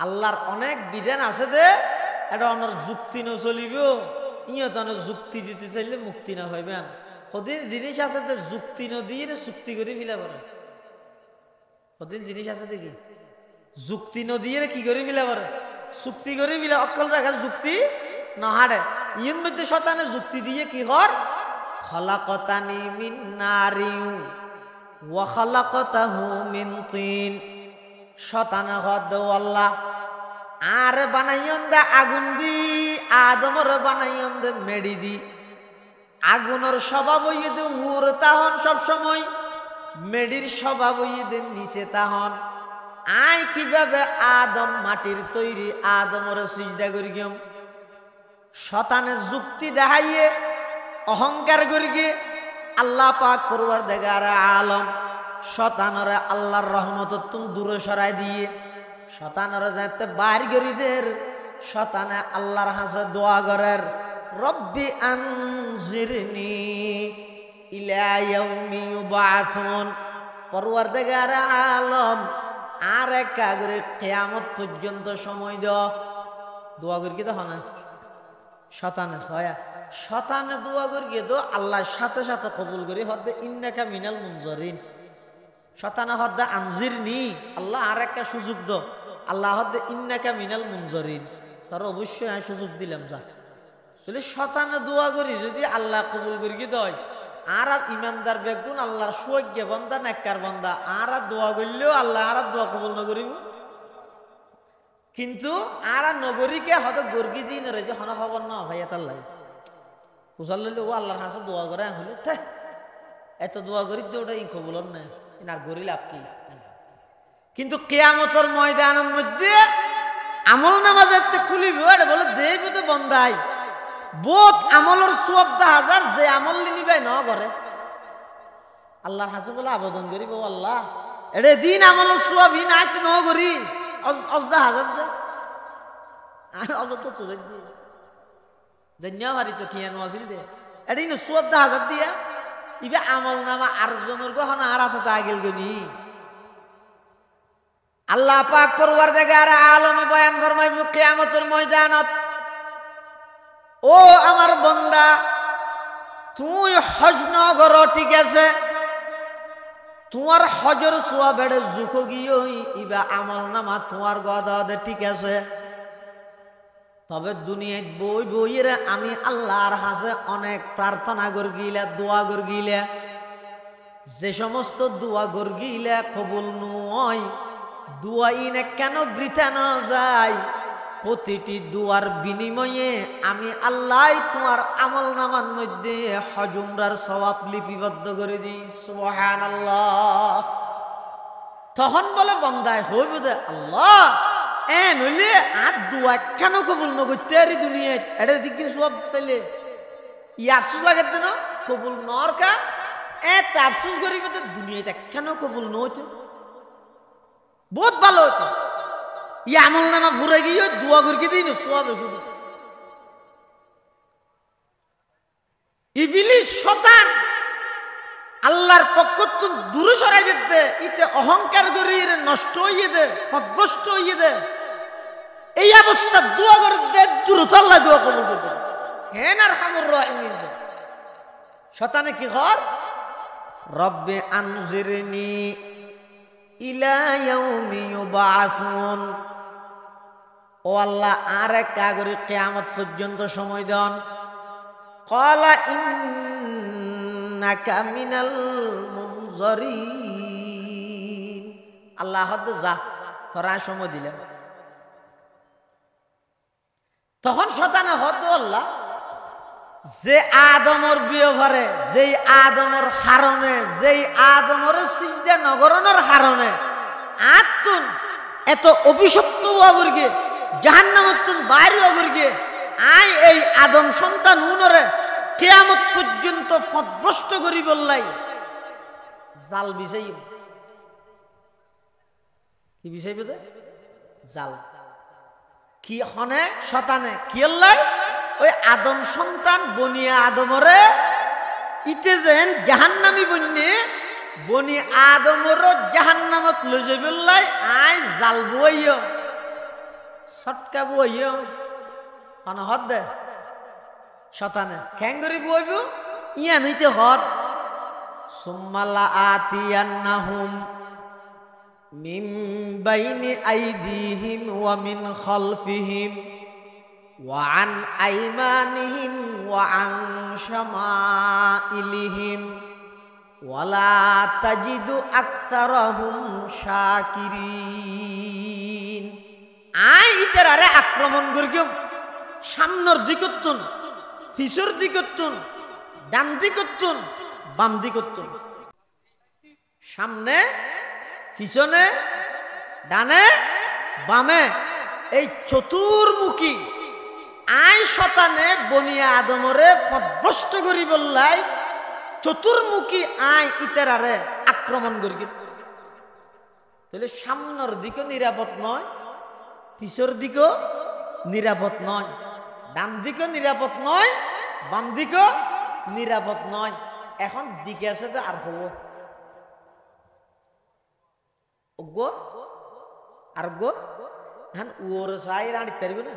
আল্লাহর অনেক বিধান আছে যে এটা অনর যুক্তি ন চলিব ইয়ে তো যুক্তি দিতে চাইলে মুক্তি না পাইবেন। সদিন জিনিস আছে যে যুক্তি ন দিয়ে চুক্তি করে ফেলা পারে। সদিন জিনিস আছে দেখি যুক্তি ন দিয়ে কি করে ফেলা পারে চুক্তি করে ফেলা অকল জায়গা যুক্তি না হারে ইয়ের মধ্যে শয়তানে যুক্তি দিয়ে কি কর খলাকতানি মিন নারিন ওয়া খলাকতাহু মিন তিন। শয়তানে হদ আল্লাহ আর বানাইয়ন দে আগুন দি আদমর বানাইয়ন দে মেডি দি। আগুনের স্বভাব হইয়ে দে উড় তাহন সব সময়, মেডির স্বভাব হইয়ে দে নিচে তাহন। আই কিভাবে আদম মাটির তৈরি আদমরে সিজদা করি গিয়ম শতানে যুক্তি দেখাইয়ে অহংকার করি গিয়ে আল্লাহ পাক পরওয়ারদিগার আলম শতানরে আল্লাহর রহমত তুমি দূরে সরাই দিয়ে শতানরে যাতে বাইর গরিদের শতানে আল্লাহর হাসে দোয়া করের রব্বি আনজিরনি ইলা ইয়াউমি ইউবাআসুন পরওয়ারদিগার আলম আর এক করে কিয়ামত পর্যন্ত সময় দাও দোয়া করি তো হয় না শতানে ছয়া শতানে দোয়া করি তো আল্লাহর সাথে সাথে কবুল করি হদ্দে ইন্নাকা মিনাল মুনজারিন শতানা হদ্দে আনজিরনি আল্লাহ আর একটা সুযোগ দাও আল্লাহ হদ্দে ইন্নাকা মিনাল মুনজারিন তার অবশ্যই আমি সুযোগ দিলাম যা তাহলে শতানে দোয়া করি যদি আল্লাহ কবুল করি দেয় আর ইমানদার বেগুন আল্লাহর সৌজ্ঞ বন্দা নেককার বন্দা আর দোয়া করলেও আল্লাহ আর দোয়া কবুল না করিব কিন্তু আর নগরীকে হয়তো গর্গি দিন রয়েছে হন খবর না ভাই এত আল্লাহ উজাল লইলে ও আল্লাহর হাসে দোয়া করে হলে এত দোয়া করি তো ওটা কবুল না আর গরি লাভ কি কিন্তু কিয়ামতের ময়দানের মধ্যে আমল নামাজের খুলিব বলে দেব তো বন্দাই বহুত আমলের 14,000 যে আমল নিবাই ন করে আল্লাহর হাসে বলে আবেদন করিব আল্লাহ এড়ে দিন আমলের সোয়াবি না ন করি অজদা হাজার দে অজত তো দেখ দি জন্যা মারি তো ঠিয়া নোয়াছিল দে এড়ে 14,000 দিয়া ইবে আমল নামা আর জনের গহনা আর হাতে আগেল গনি আল্লাহ পাক পরওয়ারদিগার আলমে বয়ান ফরমাইব কিয়ামতের ময়দানত ও আমার বন্দা তুই হজ ন কর ঠিক আছে তোমার হজর সোয়া বেড়ে জুখ গিয়ে ইবা আমল নামা তোমার গদা দে ঠিক আছে তবে দুনিয়ায় বই বইয়ের আমি আল্লাহর হাসে অনেক প্রার্থনা কর গিলে দোয়া কর গিলে যে সমস্ত দোয়া কর গিলে কবুল নয় দোয়া ইনে কেন বৃথা না যায় প্রতিটি দুয়ার বিনিময়ে আমি আল্লাহ তোমার আমল নামার মধ্যে হজ উমরার সওয়াব লিপিবদ্ধ করে দিই সুবহানাল্লাহ তখন বলে বন্দায় হইব দে আল্লাহ এ নইলে আর দুয়া কেন কবুল ন করতে আরি দুনিয়ায় এটা দিকে সব ফেলে ই আফসোস লাগে না কবুল নর কা এ আফসোস করিব তো দুনিয়াতে কেন কবুল ন হইতে বহুত ভালো হতো ই আমল নামা ফুরে গিয়ে দোয়া করি দিই সোয়াবে শুধু ইবলিস শতান আল্লাহর পক্ষ থেকে দূরে সরাই দিতে ইতে অহংকার করি নষ্ট হইয়ে দে পদভ্রষ্ট হইয়ে দে এই অবস্থা দোয়া করে দে দ্রুত আল্লাহ দোয়া কবুল করবে হেন আর হামুর রহিম শতানে কি ঘর রব্বে আনজিরনি ইলা ইয়াউমি ইউবাআসুন ও আল্লাহ আর এক কাগরে কিয়ামত পর্যন্ত সময় দেন ক্বালা ইন্নাকা মিনাল মুনজারিন আল্লাহ হদ যা তোরা সময় দিলেন তখন শতানে হদ আল্লাহ যে আদমর বিয়ভারে যেই আদমর হারণে যেই আদমর সিজদা নগরনের হারণে আতুন এত অভিশপ্ত হওয়াবর্গে জাহান্নামতুন বাইরে হওয়াবর্গে আই এই আদম সন্তান উনরে কিয়ামত পর্যন্ত পথভ্রষ্ট করি বললাই জাল বিছাই কি বিছাইবে দে জাল কি হনে শতানে কি আল্লাহ ওই আদম সন্তান বনিয়া আদমরে ইতে যেন জাহান্নামী বন্যে বনি আদমর জাহান্নামত লই যাইবলাই আই জাল বইও সটকা বইও কোন হদ দে শতানে খেঙ্গরি বইব ইয়া হইতে হদ সুম্মালা আতিয়ান্নাহুম মিন বাইনি আইদিহিম ওয়া মিন খালফিহিম وعن أيمانهم وعن شمائلهم ولا تجد أكثرهم شاكرين আই ইতারে আক্রমণ করিম সামনের দিকতুন পিছর দিকতুন ডান দিকতুন বাম দিকতুন সামনে পিছনে ডানে বামে এই চতুর্মুখী আই শতানে বনিয়া আদমরে পথভ্রষ্ট করি বললাই চতুর্মুখী আই ইতেরারে আক্রমণ করি তাহলে সামনের দিকও নিরাপদ নয় পিছর দিকও নিরাপদ নয় ডান দিকও নিরাপদ নয় বাম দিকও নিরাপদ নয় এখন দিকে আছে তো আর হবো গো আর গো হ্যাঁ ওর চাই রাঁড়ি তারিব না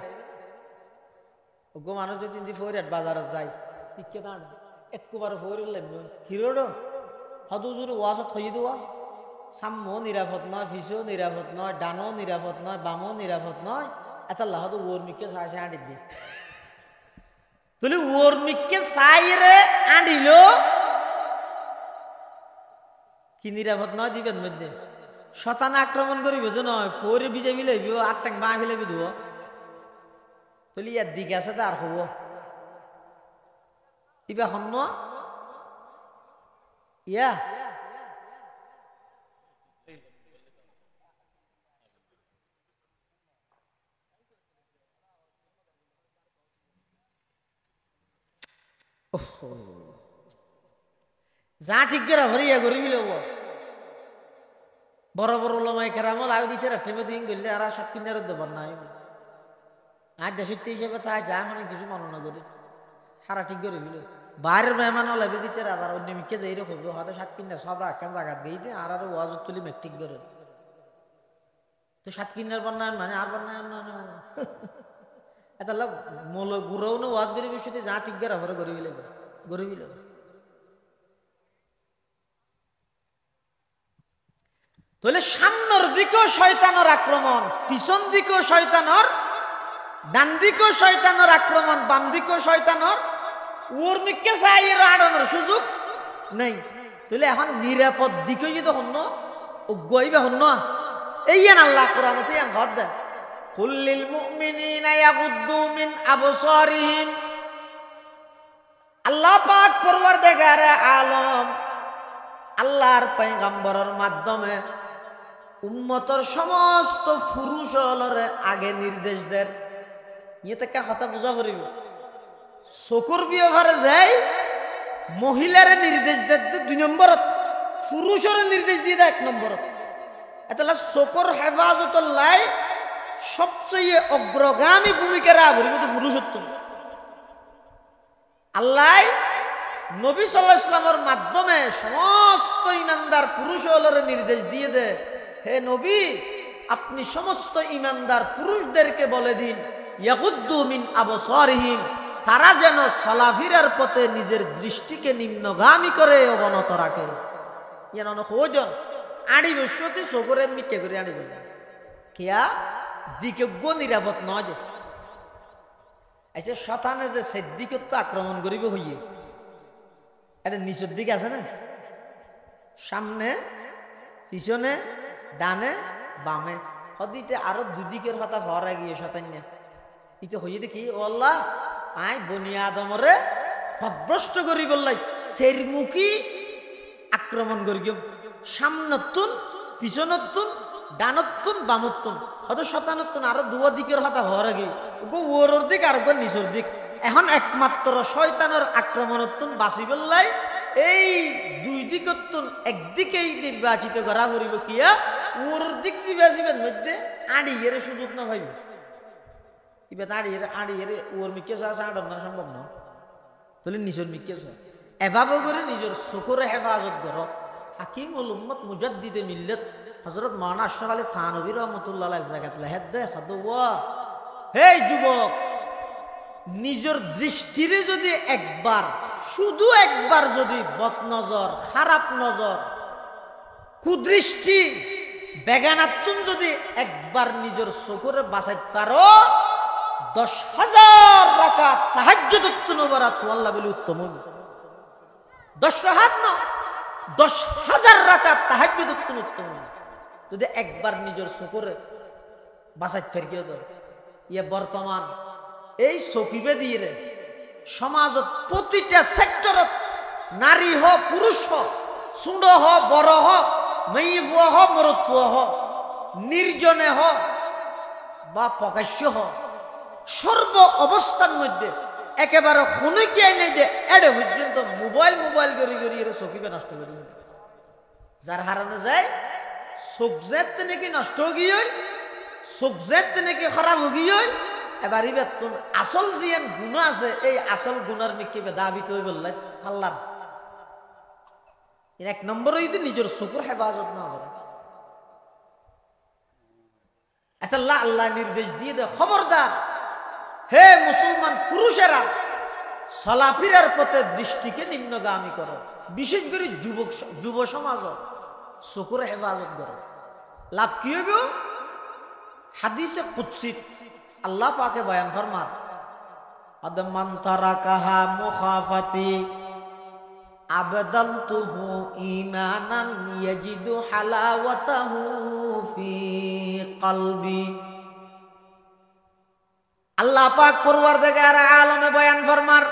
গো মানুষ যদি ফৌরিয়াট বাজারে যাই টিকে দাঁড় একবার ফৌরি লাগবে হিরোড হদুজুর ওয়াশত হয়ে দেওয়া সাম্য নিরাপদ নয় ফিসও নিরাপদ নয় ডানও নিরাপদ নয় বামও নিরাপদ নয় এত লাহদ ওর মিকে চাই চাই আঁটি দি তাহলে ওর মিকে চাই রে আঁটিল কি নিরাপদ নয় দিবেন মধ্যে শতানে আক্রমণ করিব যে নয় ফৌরে বিজে বিলাইব আট টাক বাঁ ফেলাবি দেব তাহলে ইয়ার দিকে আছে তো আর হব ইবা হন্য ইয়া যা ঠিক করে ভরিয়া করি বিলব বড় বড় ওলামায়ে কেরামল আয় দিতে রাখতে দিন গেলে আর সব কিনার দেবার নাই আজ দেশের হিসেবে তাই যা মানে কিছু মনে করি সারা ঠিক করে বিল বাইরের মেহমানও লাগবে দিতে আবার অন্য মিকে যাই রে খুঁজবো হয়তো সাত কিনার সদা কেন জায়গা দিয়ে দিই আর ওয়াজ তুলি মেট্রিক করে তো সাত কিনার বান্নায়ন মানে আর বান্নায়ন এটা লোক মূল গুড়াও না ওয়াজ করি বিষয়টি যা ঠিক করে আবার গরিবি লাগবে গরিবি লাগবে তাহলে সামনের দিকেও শয়তানের আক্রমণ পিছন দিকেও শয়তানের ডান দিকেও শয়তানের আক্রমণ বাম দিকেও শয়তানের ওর মিকে চাই আড়ানোর সুযোগ নেই তাহলে এখন নিরাপদ দিকে যদি হন্য গইবা হন্য এই আল্লাহ কোরআনতে ঘর দেয় কুল্লিল মুমিনিনা ইয়াগুদ্দু মিন আবসারিহিম আল্লাহ পাক পরওয়ারদিগার আলম আল্লাহর পয়গম্বরের মাধ্যমে উম্মতের সমস্ত পুরুষলরে আগে নির্দেশ দেন ইয়ে থেকে কথা বোঝা পড়িব চকুর ব্যবহারে যায় মহিলারে নির্দেশ দেয় 2 নম্বরত পুরুষের নির্দেশ দিয়ে দেয় 1 নম্বরত এটা চকুর হেফাজতর লাই সবচেয়ে অগ্রগামী ভূমিকা রাখবে তো পুরুষোত্তম আল্লাহ নবী সাল্লাল্লাহু আলাইহি ওয়াসাল্লামের মাধ্যমে সমস্ত ঈমানদার পুরুষলরে নির্দেশ দিয়ে দেয় হে নবী আপনি সমস্ত ঈমানদার পুরুষদেরকে বলে দিন ইয়াগুদ্দু মিন আবসারিহিম তারা যেন চলাফেরার পথে নিজের দৃষ্টিকে নিম্নগামী করে অবনত রাখে যেন হোজন আড়ি বসতি চকুরে মিকে করে আড়ি বলবে কিয়া দিকে গো নিরাপদ নয় যে আচ্ছা শতানে যে সেদিকে তো আক্রমণ করিব হইয়ে এটা নিচের দিকে আছে না সামনে পিছনে ডানে বামে হদিতে আরো দুদিকের কথা ভরা গিয়ে শতান্য ইতে হইয়ে দেখি ও আল্লাহ আই বনি আদমরে পথভ্রষ্ট করি বললাই সেরমুখী আক্রমণ করি সামনতুন পিছনতুন ডানতুন বামতুন হয়তো শতানতুন আরো দুয়া দিকের কথা ভরা গিয়ে ওর দিক আর নিচের দিক এখন একমাত্র শয়তানের আক্রমণতুন বাঁচি বললাই এই 2 দিকতুন একদিকেই নির্বাচিত করা পড়িব কিয়া ওর দিক জিবাজিবের মধ্যে আড়িয়ে সুযোগ না ভাইব ইবা আড়িয়ে ওর মিকে যাওয়া আড়াম না সম্ভব না তাহলে নিজের মিকে যাওয়া এভাবে করে নিজের চকুরে হেফাজত কর হাকিমুল উম্মত মুজাদ্দিদে মিল্লাত হযরত মাওলানা আশরাফ আলী থানভী রাহমাতুল্লাহ আলাইহি জায়গাত লেখেন দে হদওয়া হে যুবক নিজের দৃষ্টিরে যদি একবার শুধু একবার যদি বদনজর খারাপ নজর কুদৃষ্টি বেগানাতুন যদি একবার নিজের চকুরে বাঁচাইতে পারো 10,000 রাকাত তাহাজ্জুদুত নবরাত আল্লাহ বলি উত্তম 10 রাকাত না 10,000 রাকাত তাহাজ্জুদুত উত্তম যদি একবার নিজের চকুরে বাঁচাইতে পারিও তো ইয়ে বর্তমান এই চকিবে দিয়ে সমাজত প্রতিটা সেক্টরত নারী হ পুরুষ হ সুন্দ হ বড় হ মেয়ে ফুয়া হ মরদ ফুয়া হ নির্জনে হোক বা প্রকাশ্য হোক, সর্ব অবস্থার মধ্যে একেবারে কোনো কি আই নাই যে এডে পর্যন্ত মোবাইল মোবাইল করি করি এর চকিবে নষ্ট করি, যার হারানো যায় চোখ যেতে নাকি নষ্ট গিয়ে চোখ যেতে নাকি খারাপ গিয়ে। এবার ইবে তোর আসল জিয়ান গুণা আছে, এই আসল গুণার মিকিবে দাবিত হয়ে বললে আল্লাহ এক নম্বর যদি নিজের চকুর হেফাজত না করে, আল্লাহ আল্লাহ নির্দেশ দিয়ে দে খবরদার হে মুসলমান পুরুষেরা চলাফেরার পথে দৃষ্টিকে নিম্নগামী করো, বিশেষ করে যুব সমাজ চকুর হেফাজত করো। লাভ কি হবে? হাদিসে কুদসি আল্লাহ পাকে বয়ান ফরমান আদমান তারাকাহা মুখাফাতি আবদালতুহু ঈমানান ইয়াজিদু হালাওয়াতাহু ফি কলবি। আল্লাহ পাক পরওয়ারদিগার আলমে বয়ান ফরমার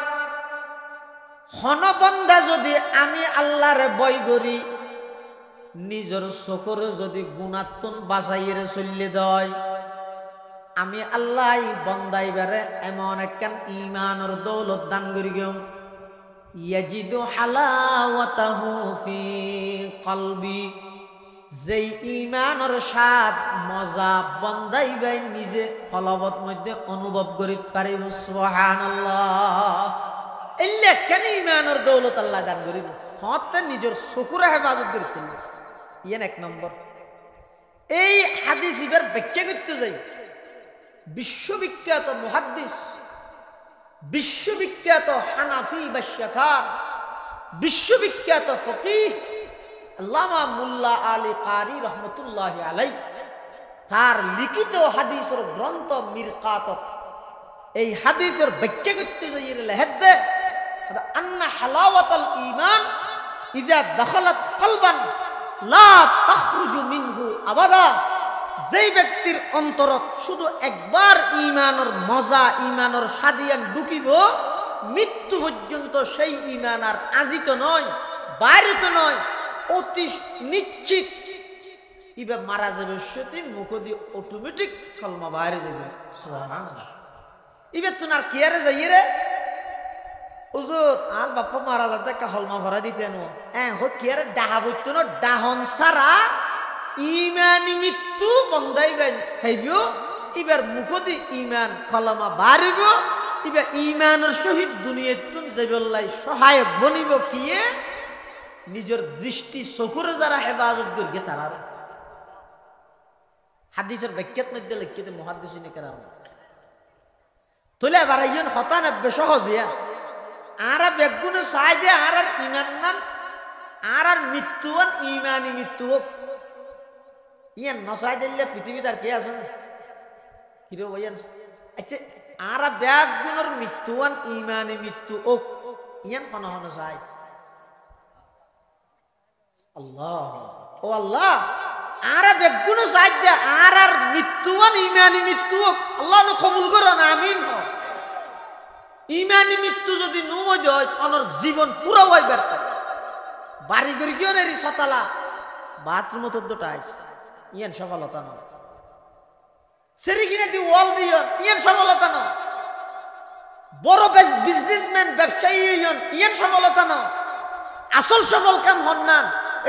হন বান্দা যদি আমি আল্লাহরে ভয় করি, নিজের চকুর যদি গুণাত্মন বাঁচাইয়ে চললে দেয়, আমি আল্লাহ বন্দাইবারে এমন একখান ঈমানের দৌলত দান করি গেম ইয়াজিদু হালাওয়াতাহু ফি কলবি, যেই ঈমানের স্বাদ মজা বন্দাইবাই নিজে কলবত মধ্যে অনুভব করিতে পারিব। সুবহানাল্লাহ। এলে কেন ঈমানের দৌলত আল্লাহ দান করিব? হতে নিজের চকুর হেফাজত করিতে ইয়েন এক নম্বর। এই হাদিস ইবার ব্যাখ্যা করতে যাই বিশ্ববিখ্যাত মুহাদ্দিস, বিশ্ববিখ্যাত হানাফি ভাষ্যকার, বিশ্ববিখ্যাত ফকিহ আল্লামা মুল্লা আলী কারি রহমতুল্লাহ আলাই তার লিখিত হাদিসের গ্রন্থ মিরকাত এই হাদিসের ব্যাখ্যা করতে যাই লেহেদে আন্না হালাওয়াতাল ঈমান ইযা দাখালাত কলবান লা তাখরুজু মিনহু আবাদা। যেই ব্যক্তির অন্তরত শুধু একবার ঈমানের মজা ঈমানের স্বাদিয়ান ঢুকিব, মৃত্যু পর্যন্ত সেই ঈমান আর আজিত নয়, বাইরিত নয়, অতি নিশ্চিত ইবে মারা যাবে। সেটি মুখ দিয়ে অটোমেটিক কলমা বাইরে যাবে। সুবহানাল্লাহ। ইবে তো আর কেয়ারে যাই রে হুজুর আর বাপ্পা মারা যাতে কলমা ভরা দিতে নো হো কেয়ারে ডাহা বইত না, ডাহন সারা ইমানি মৃত্যু বন্দাইবেন খাইবিও। ইবার মুখ দিয়ে ইমান কলমা বাড়িব, ইবার ইমানের সহিত দুনিয়াতুন যাইবল্লাই সহায়ক বনিব কিয়ে নিজের দৃষ্টি চকুরে যারা হেফাজত করবে তারা। হাদিসের ব্যাখ্যাত মধ্যে লিখিতে মুহাদ্দিসিনে কেরাম তোলে এবার একজন হতানব্বে সহজিয়া আর বেগুনে চাই দে আর ইমান নান আর মৃত্যুয়ান ইমানি মৃত্যু হোক ইয়ান নসাই দিলে পৃথিবীতে আর কে আছে হিরো ভাইয়ান। আচ্ছা আর বেগুনের মৃত্যুয়ান ইমানি মৃত্যু ওক ইয়ান কোন হন চাই আল্লাহ ও আল্লাহ আর বেগুনে চাই দে আর মৃত্যুয়ান ইমানি মৃত্যু হোক আল্লাহ কবুল করো না আমিন। ইমানি মৃত্যু যদি নুমজ হয় অনর জীবন পুরো হয় ব্যর্থ। বাড়ি করি কিয় রে সতালা বাথরুম তো টাইস ইয়ান সফলতা নয়। সেরি কিনে দি ওয়াল দিয়ন ইয়ান সফলতা নয়। বড় বিজনেসম্যান ব্যবসায়ী ইয়ান সফলতা নয়। আসল সফল কাম হন না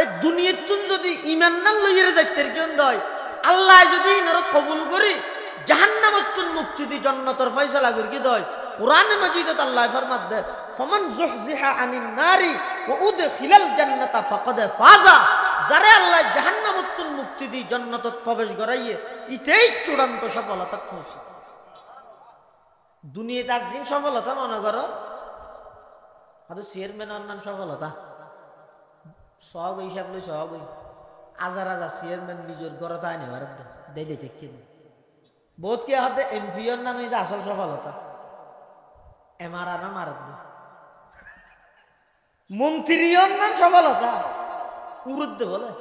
এই দুনিয়াতুন যদি ইমান না লইরে যাইতে কেন দয় আল্লাহ যদি নর কবুল করি জাহান্নামতুন মুক্তি দি জান্নাতের ফয়সালা করি কি দয়। কোরআনে মাজিদত আল্লাহ ফরমাত দে ফামান যুহজিহা আনিন নারি ওয়া উদখিলাল জান্নাতা ফাকাদ ফাজা। যারে আল্লাহ জাহান্নামতুন মুক্তি দি জান্নাতত প্রবেশ করাইয়ে ইতেই চূড়ান্ত সফলতা পৌঁছে। দুনিয়াতে আজ দিন সফলতা মনে করো হয়তো চেয়ারম্যান অন্যান্য সফলতা সহগ হিসাব লই সহগ হাজার হাজার চেয়ারম্যান নিজের ঘরত আইনে ভারত দে দে দেখি বহুত কে হাতে এমপি অন্যান্য আসল সফলতা এমারানা মারত মন্ত্রী অন্যান্য সফলতা উরুদ্দে বলে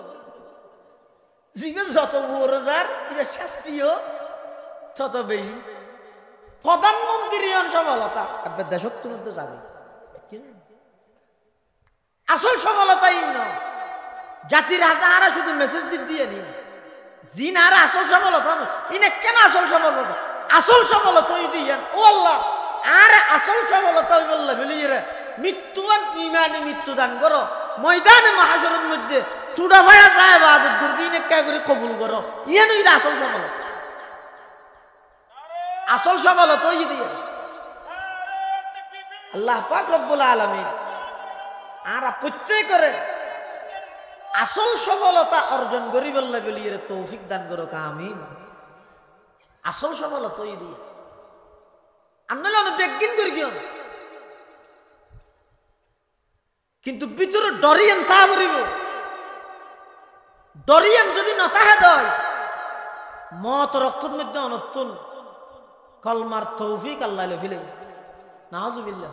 জীবন যত রোজার এটা শাস্তিও তত বেশি। প্রধানমন্ত্রী সফলতা দেশক তুমি তো যাবে আসল সফলতা ইন্ন জাতির হাজারা শুধু মেসেজ দিয়ে নিয়ে জিন আর আসল সফলতা ইনে কেন আসল সফলতা? আসল সফলতা ওই দিয়েন ও আল্লাহ আর আসল সফলতা ওই বললা বলি রে মৃত্যুয়ান ইমানে মৃত্যু দান করো ময়দানে মাহাশরের মধ্যে চুড়া ভায়া যায় বাদত দুর্গি ইনে কে করে কবুল করো ইয়ান ওই আসল সফলতা। আসল সফলতা ওই দিয়ে আল্লাহ পাক রব্বুল আলামিন আর প্রত্যেকরে আসল সফলতা অর্জন করি বললে বলিয়ে তৌফিক দান করো আমিন। আসল সফলতা ওই দিয়ে আন্নালে অনেক বেগিন করি কি কিন্তু ভিতরে ডরিয়েন তা বলিব ডরিয়েন যদি নতাহে দয় মত রক্তর মধ্যে অনতুন কলমার তৌফিক আল্লাহ ফিলে নাউজুবিল্লাহ।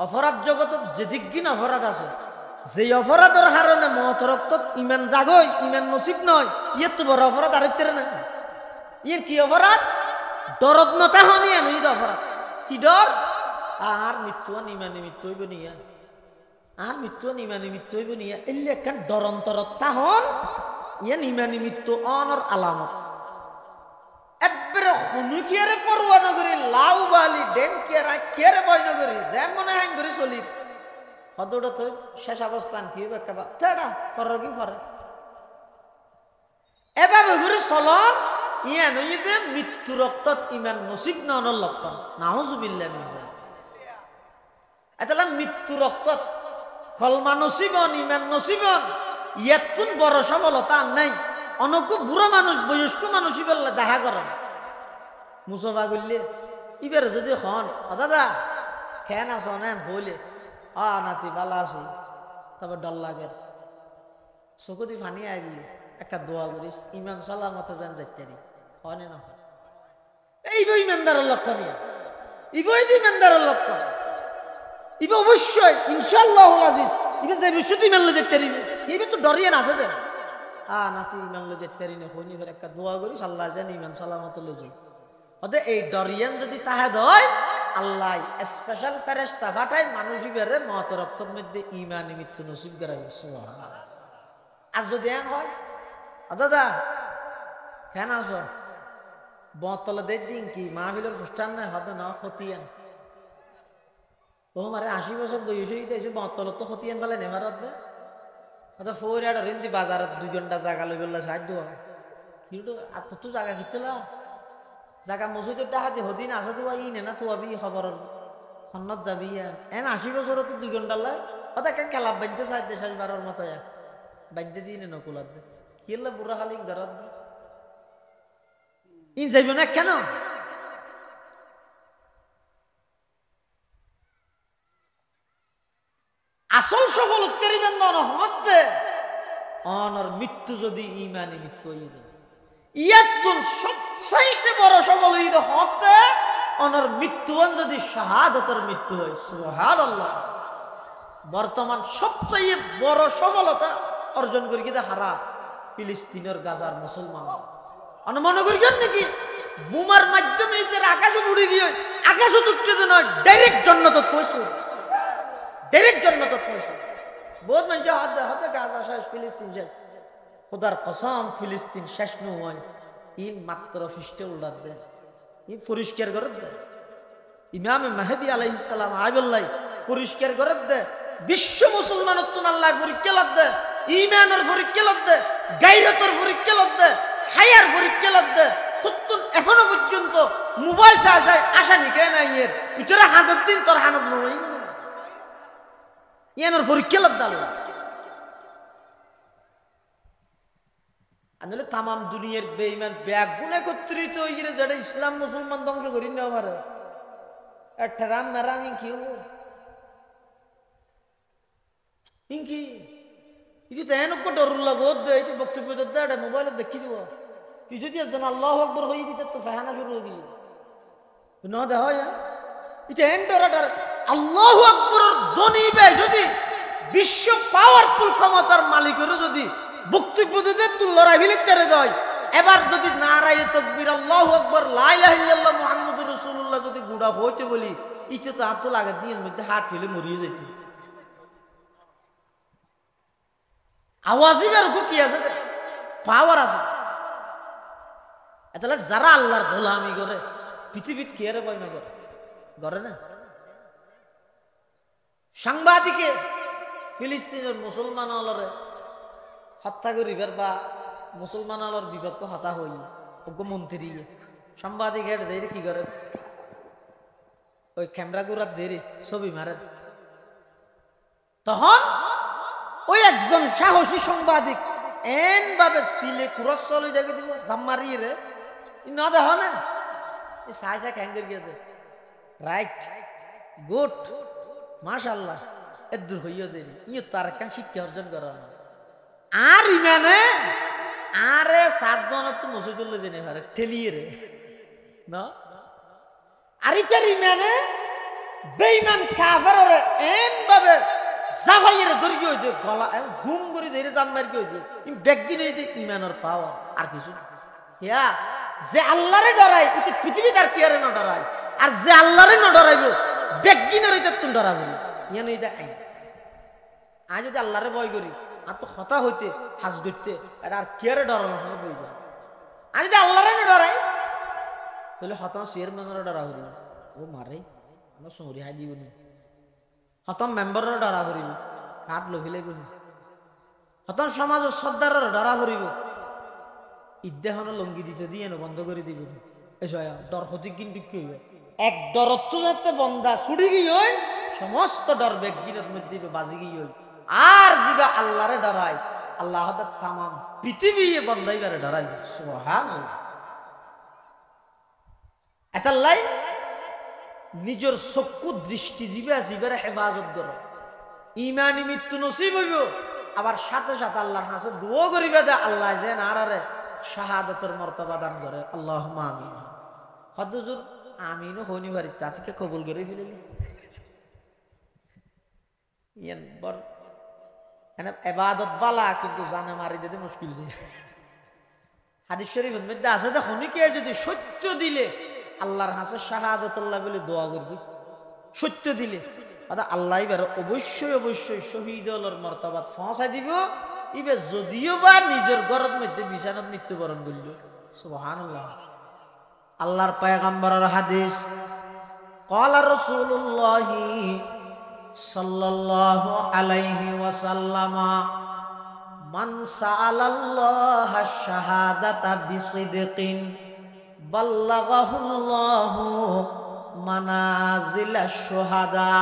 অপরাধ জগত যেদিকগিন অপরাধ আছে যে অপরাধের কারণে মত রক্ত ইমান জাগই ইমান নসিব নয় ইয়ে তো বড় অপরাধ আরেকটার না ইয়ের কি অপরাধ? দরদ নতা হনিয়া নই অপরাধ কি ডর আর মৃত্যু ইমানে মৃত্যু হইব নিয়া আর মৃত্যু ইমানে মৃত্যু হইব নিয়া এলে একখান ডরন্তরতা হন ইয়ান ইমানে মৃত্যু অনর আলামত এবারে হনুকিয়ারে পরোয়া নগরী লাউ বালি ডেম কেরা কেরে বয় নগরী যেমন হ্যাং করে চলি হদটা তো শেষ অবস্থান কি হবে একটা তেড়া পর কি পরে এভাবে ঘুরে চল ইয়া নইতে মৃত্যু রক্তত ইমান নসিব নর লক্ষণ নাউজুবিল্লাহ মিন এতলা মৃত্যু রক্তত কলমা নসিবন ইমান নসিবন ইয়াতুন বড় সফলতা নাই। অনেক বুড়ো মানুষ বয়স্ক মানুষই বললে দেখা করেন মুসফা করলে ইবার যদি হন দাদা খেন আস নেন হইলে নাতি বালা আছি তারপর ডর লাগে চকুতি ফানি আইগুলি একটা দোয়া করিস ইমান সালামতে যান যাইতে হয় না এই বই ইমানদারের লক্ষণ ইবই ইমানদারের লক্ষণ ইবে অবশ্যই ইনশাআল্লাহ আজিজ ইবে যে বিশুদ্ধ ইমান লো যেতে রিবে ইবে তো ডরিয়ে না আছে দে নাতি ইমান লো যেতে রিনে হইনি ফের একটা দোয়া করিস আল্লাহ জানি ইমান সালামতে লো যাই ওদে এই ডরিয়ান যদি তাহাদ হয় আল্লাহ স্পেশাল ফেরেশতা পাঠায় মানুষ বেরে মত রক্তের মধ্যে ঈমান মৃত্যু নসিব করাই সুবহানাল্লাহ। আর যদি হয় দাদা কেন আসো বতলে দেখ দিন কি মাহফিলের ফুস্টান নাই হদ না খতিয়ান ও মারে 80 বছর বয়স হইতে এসে বতলে তো খতিয়ান ফেলে নেমারত দে ওটা ফোর আর রিন্দি বাজারত 2 ঘন্টা জায়গা লই বললা সাহায্য হয় কিন্তু আর তো জায়গা কিতলা জায়গা মসজিদের টাকাতে হদিন আছে তো ই না তো আবি খবর সন্নত যাবি এন 80 বছরও তো 2 ঘন্টা লাই ওটা কেন খেলা বাঁধতে চাই দেশ বারোর মতো বাঁধতে দিই না কুলার দে কি বুড়া খালি ঘরত ইন যাইব না কেন? আসল সফলতার ইমান হতে অনর মৃত্যু যদি ইমানে মৃত্যু হইয়ে দেয় ইয়াতুন সবচাইতে বড় সফল হইল হতে অনর মৃত্যুবান যদি শাহাদাতের মৃত্যু হয় সুবহানাল্লাহ। বর্তমান সবচাইতে বড় সফলতা অর্জন করি কিন্তু হারা ফিলিস্তিনের গাজার মুসলমান মনে করি নাকি বোমার মাধ্যমে আকাশে উড়ে গিয়ে আকাশে উঠতে নয় ডাইরেক্ট জান্নাতত পৌঁছে ডাইরেক্ট জান্নাতত পৌঁছে বহুত মানুষ হতে গাজা শেষ ফিলিস্তিন শেষ খোদার কসম ফিলিস্তিন শেষ নয় ইন মাত্র ফিস্টে উল্লাদ দে ইন পরিষ্কার করে দে ইমাম মেহেদি আলাইহিস সালাম আইবুল্লাহ পরিষ্কার করে দে বিশ্ব মুসলমানত আল্লাহ পরীক্ষা লাগ দে ঈমানের পরীক্ষা লাগ দে গায়রতের পরীক্ষা লাগ দে হায়ার পরীক্ষা লাগ দে তুতুন এখনো পর্যন্ত মোবাইল চাই আশা নিকে নাই এর ইতরা হাতত দিন তোর হানত নই ইয়ানোর পরীক্ষা লাগ দে আল্লাহ আনলে তাম দুনিয়ার বেঈমান ব্যাগুন একত্রিত হয়ে গিয়ে যেটা ইসলাম মুসলমান ধ্বংস করি না পারে একটা রাম মেরামি কি ইনকি ইতি তেন কো ডরুল্লাহ বহুত দে ইতি বক্তব্য দে এটা মোবাইলে দেখি দিব কিছু দিয়ে জন আল্লাহু আকবার হই দিতে তো ফাহানা শুরু হই গিয়ে না দে হয় ইতি এন ডরাটার আল্লাহু আকবারের ধ্বনি বে যদি বিশ্ব পাওয়ারফুল ক্ষমতার মালিকেরও যদি বক্তব্য দিতে তুই লড়াই ভিলিতে দেয় এবার যদি নারায়ে তাকবীর আল্লাহু আকবার লা ইলাহা ইল্লাল্লাহ মুহাম্মাদুর রাসূলুল্লাহ যদি গুড়া হইতে বলি ইতে তো হাত লাগা দিয়ে মধ্যে হাত ফেলে মরিয়ে যেত আওয়াজই বের কি আছে পাওয়ার আছে তাহলে যারা আল্লাহর গোলামি করে পৃথিবীত কি আরে বয় না করে না। সাংবাদিকে ফিলিস্তিনের মুসলমান হলরে হত্যা করিবার বা মুসলমান হলর বিপক্ষ হতা হই ওকে মন্ত্রী সাংবাদিক হেড যাই কি করে ওই ক্যামেরা গুড়ার দেরি ছবি মারে। তখন ওই একজন সাহসী সাংবাদিক এন ভাবে সিলে কুরস চলে যাকে দিব জাম্মারি রে না দেখ না সাই সাই ক্যাঙ্গের গিয়ে দে রাইট গুড মাশাআল্লাহ এদুর হইয়া দেরি ইয়ে তার একটা শিক্ষা অর্জন করা না। আর ইমানে আরে 7 জন তো মসজিদুল্লাহ জেনে পারে ঠেলিয়ে রে না। আর ইতার ইমানে বেঈমান কাফের রে এন ভাবে জাভাইয়ের দর্গি হইতে গলা ঘুম করে যাইরে জাম্মার কি হইতে ই বেগগিন হইতে ইমানের পাওয়ার আর কিছু ইয়া যে আল্লাহরে ডরাই কিন্তু পৃথিবী তার কি আরে না ডরাই আর যে আল্লাহরে না ডরাইব বেগগিনের হইতে তুই ডরাবি ইয়ান হইতে আইন। আজ যদি আল্লাহরে ভয় করি আর তো হতা হইতে হাস করতে এটা আর কি আরে ডরানো হবে প্রয়োজন। আমি যদি আল্লাহরে না ডরাই তাহলে হতাম চেয়ারম্যানের ডরা হইল ও মারে আমরা সরি হাই দিব না। হতম মেম্বারের ডরা ভরিব কাঠ লভিলে গুলি হতম সমাজের সর্দারের ডরা ভরিব ইদ্যাহন লঙ্গি দিতে দিয়ে বন্ধ করে দিব ডর হতে কিন্তু কি হইব এক ডরত্ব যাতে বন্ধা ছুটি গিয়ে হয় সমস্ত ডর বেগিনের মধ্যে বাজি গিয়ে হয়। আর যিবা আল্লাহরে ডরাই আল্লাহ তামাম পৃথিবী বন্ধাইবারে ডরাই সুবহানাল্লাহ। এটাল্লাই নিজের চক্ষু দৃষ্টি জীবে জীবের হেফাজত করো ইমানি মৃত্যু নসিব হইব। আবার সাথে সাথে আল্লাহর কাছে দোয়া করিবে দে আল্লাহ যে নারারে শাহাদাতের মর্তবা দান করে আল্লাহুম্মা আমিন। হদুজুর আমিনও হইনি পারি তা থেকে কবুল করে ফেলিলি ইয়ান বর এনে ইবাদত বালা কিন্তু জানে মারি দিতে মুশকিল নেই। হাদিস শরীফের মধ্যে আছে যে হনিকে যদি সত্য দিলে আল্লাহর হাসে শাহাদাতুল্লাহ বলে দোয়া করবি সত্য দিলে আল্লাহ এবার অবশ্যই অবশ্যই শহীদুল মর্তবাত পৌঁছাই দিব। ইবে যদিও বা নিজের ঘরের মধ্যে বিছানাত মৃত্যুবরণ করল সুবহানাল্লাহ। আল্লাহর পয়গম্বরের হাদিস ক্বালা রাসূলুল্লাহি সাল্লাল্লাহু আলাইহি ওয়াসাল্লাম মান সাআলাল্লাহ শাহাদাতা বিসিদকিন বাল্লাগাহুল্লাহু মানাজিলাশ শুহাদা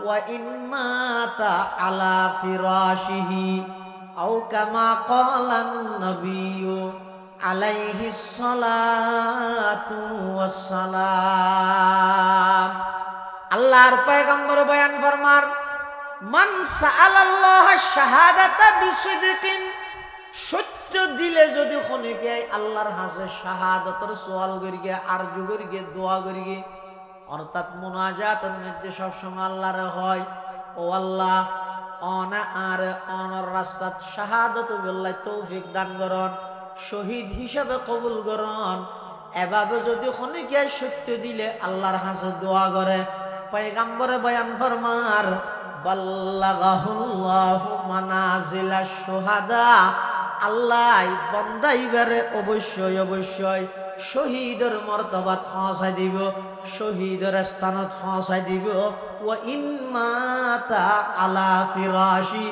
ওয়া ইন মাতা আলা ফিরাশিহি আও কামা ক্বালান নবিয়্যু আলাইহিস সালাতু ওয়াস সালাম। আল্লাহর পয়গম্বর বয়ান ফরমার মান সাআলাল্লাহ শাহাদাতা বিসিদকিন সত্য দিলে যদি খনিকে আল্লাহর হাসে শাহাদাতের সওয়াল করিগে আরজু করিগে দোয়া করিগে অর্থাৎ মুনাজাতের মধ্যে সব সময় আল্লাহর হয় ও আল্লাহ অনা আর অনর রাস্তাত শাহাদাত বিল্লাহ তৌফিক দান করুন শহীদ হিসাবে কবুল করুন। এভাবে যদি খনিকে সত্য দিলে আল্লাহর হাসে দোয়া করে পয়গম্বরে বয়ান ফরমার বাল্লাগাহুল্লাহু মানাজিলাশ শুহাদা আল্লাহ বন্দাইবারে অবশ্যই অবশ্যই শহীদের মর্তবাত পৌঁছাই দিব শহীদের স্থানত পৌঁছাই দিব। ওয়া ইন মাতা আলা ফিরাশি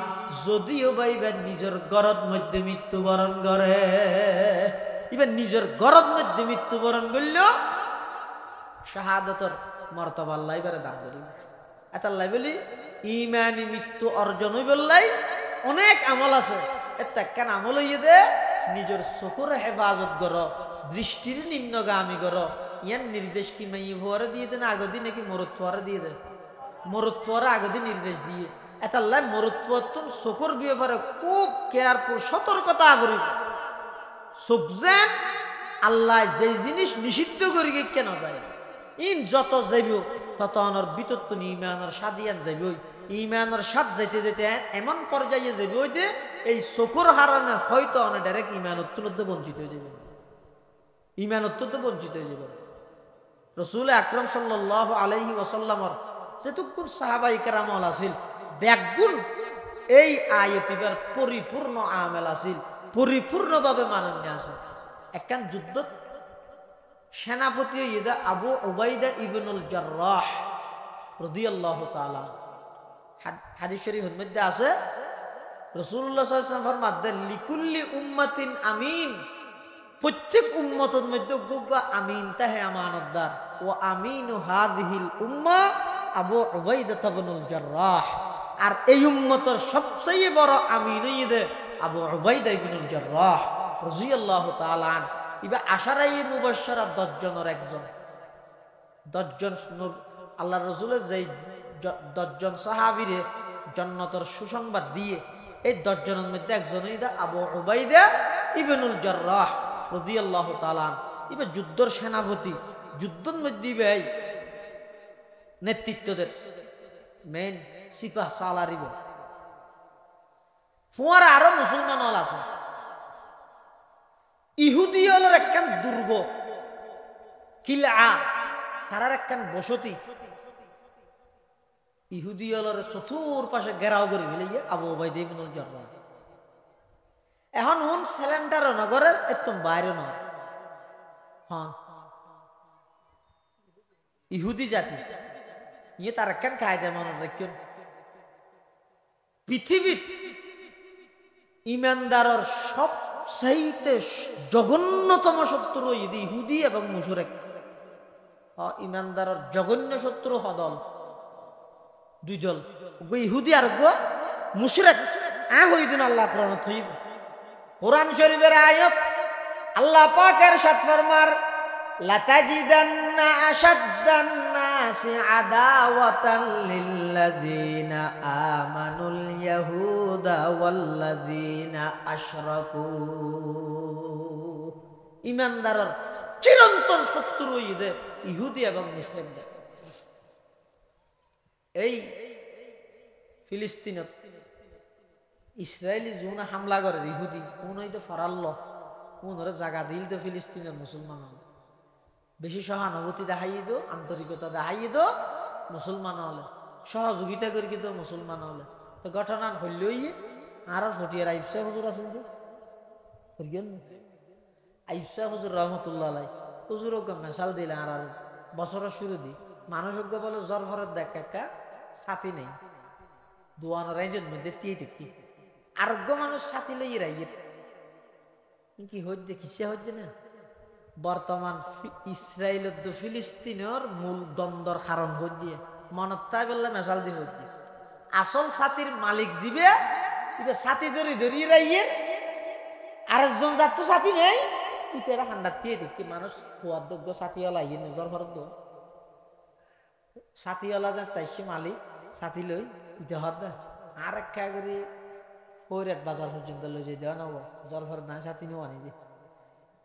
যদিও বাইবা নিজের ঘরের মধ্যে মৃত্যুবরণ করে এবার নিজের ঘরের মধ্যে মৃত্যুবরণ করল শাহাদাতের মর্তবা আল্লাহ এবারে দান করিব। এতাল্লাই বলি ইমানি মৃত্যু অর্জন হইবল্লাই অনেক আমল আছে কেন আমল হইয়ে দে নিজের চকুর হেফাজত কর দৃষ্টির নিম্নগামী কর ইয়ান নির্দেশ কি মাই ভরে দিয়ে দেন আগদি নাকি মরুত্বরে দিয়ে দে মরুত্বরে আগদি নির্দেশ দিয়ে এতাল্লাই মরুত্ব তুম চকুর ব্যাপারে খুব কেয়ারফুল সতর্কতা করিব। চোখ যেন আল্লাহ যে জিনিস নিষিদ্ধ করি কেন যায় ইন যত যাইব তত অনর বিতত্ব ইমানের সাদিয়ান যাইব ইমানের সাথ যাইতে যেতে এমন পর্যায়ে যাবে ওই যে এই চকুর হারানে হয়তো অনেক ডাইরেক্ট ইমানত্ব বঞ্চিত হয়ে যাবে ইমানত্ব বঞ্চিত হয়ে যাবে। রাসূল আকরাম সাল্লাল্লাহু আলাইহি ওয়াসাল্লামর যেটুকুন সাহাবায়ে কেরামল আছিল ব্যাগুণ এই আয়াতিবার পরিপূর্ণ আমল আছিল পরিপূর্ণভাবে মাননীয় আছে। একখান যুদ্ধ সেনাপতি হইয়া আবু উবাইদা ইবনুল জাররাহ রাদিয়াল্লাহু তাআলা। হাদিস শরীফের মধ্যে আছে রাসূলুল্লাহ সাল্লাল্লাহু আলাইহি ওয়াসাল্লাম ফরমাতেন লিকুল্লি উম্মাতিন আমিন, প্রত্যেক উম্মতের মধ্যে গুগা আমিন তাহে আমানতদার। ও আমিনু হাযিহিল উম্মাহ আবু উবাইদা ইবনুল জাররাহ, আর এই উম্মতের সবচেয়ে বড় আমিন হইয়া আবু উবাইদা ইবনুল জাররাহ রাদিয়াল্লাহু তাআলা আন। ইবা আশারায়ে মুবাশশারা 10 জনের একজন। 10 জন আল্লাহর রাসূলের যেই 10 জন সাহাবীরে জান্নাতের সুসংবাদ দিয়ে এই 10 জনের মধ্যে একজনই আবু উবাইদা ইবনুল জাররাহ রাদিয়াল্লাহু তাআলা। ইবা যুদ্ধের সেনাপতি, যুদ্ধের মধ্যে ভাই নেতৃত্বদের মেন সিপাহ সালারিব। ফুয়ার আরো মুসলমান হল আছে। ইহুদি হলের একখান দুর্গ কিলা, তারার একখান বসতি। ইহুদি হলের চতুর পাশে ঘেরাও করে ফেলে আবু উবাইদা ইবনুল জাররাহ। এখন হুন সেলেন্ডার নগরের একদম বাইরে নয়, হ্যাঁ ইহুদি জাতি ইয়ে তার একখান কায়দা মনে রাখেন। পৃথিবীর ইমানদারের সবচাইতে জঘন্যতম শত্রু ইহুদি এবং মুশরিক। ইমানদারের জঘন্য শত্রু হদল দুই দল, ইহুদি আর মুশরিক। হইদিন আল্লাহ কোরআন শরীফের আয়াত আল্লাহ পাকের সাথ ফরমার লাতাজিদান্না আশাদ্দান নাসি আদাওয়াতান লিল্লাযিনা আমানুল ইয়াহুদা ওয়াল্লাযিনা আশরাকু। ইমানদারের চিরন্তন শত্রু ইহুদি এবং মুশরিক। এই ফিলিস্তিনত ইসরায়েলি জুন হামলা করে ইহুদি, কোন হইতে ফরাল্ল কোন জায়গা দিল তো ফিলিস্তিনের মুসলমান হল। বেশি সহানুভূতি দেখাই দো, আন্তরিকতা দেখাই দো মুসলমান হলে, সহযোগিতা করি কিন্তু মুসলমান হলে। তো ঘটনা হইলই আর ফটিয়ার আইফসা হুজুর আছেন তো আইফসা হুজুর রহমতুল্লাহ আলাই হুজুর মেশাল দিলে আর বছরের শুরু দি মানুষ বলে জ্বর ভরের দেখ একটা ছাতি নেই দোয়ানো রাইজের মধ্যে টিয়ে দেখি আরোগ্য মানুষ ছাতি লই রাইয়ের কি হচ্ছে কিসে হচ্ছে না। বর্তমান ইসরায়েল ফিলিস্তিনের মূল দ্বন্দ্বর কারণ হচ্ছে মনত তাই বললে মেশাল দিয়ে হচ্ছে আসল ছাতির মালিক জিবে ছাতি ধরি ধরি রাইয়ের আরেকজন যার তো ছাতি নেই ইতেরা ঠান্ডার দিয়ে দেখি মানুষ খোয়ার যোগ্য ছাতিওয়ালা ইয়ে নিজর ঘর দো ছাতিওয়ালা যান তাই সে মালিক ছাতি লই ইতে হদ আর এক করে ফৈরাট বাজার পর্যন্ত লই যাই দেওয়া নেব জল ভর না ছাতি নেওয়া নিবি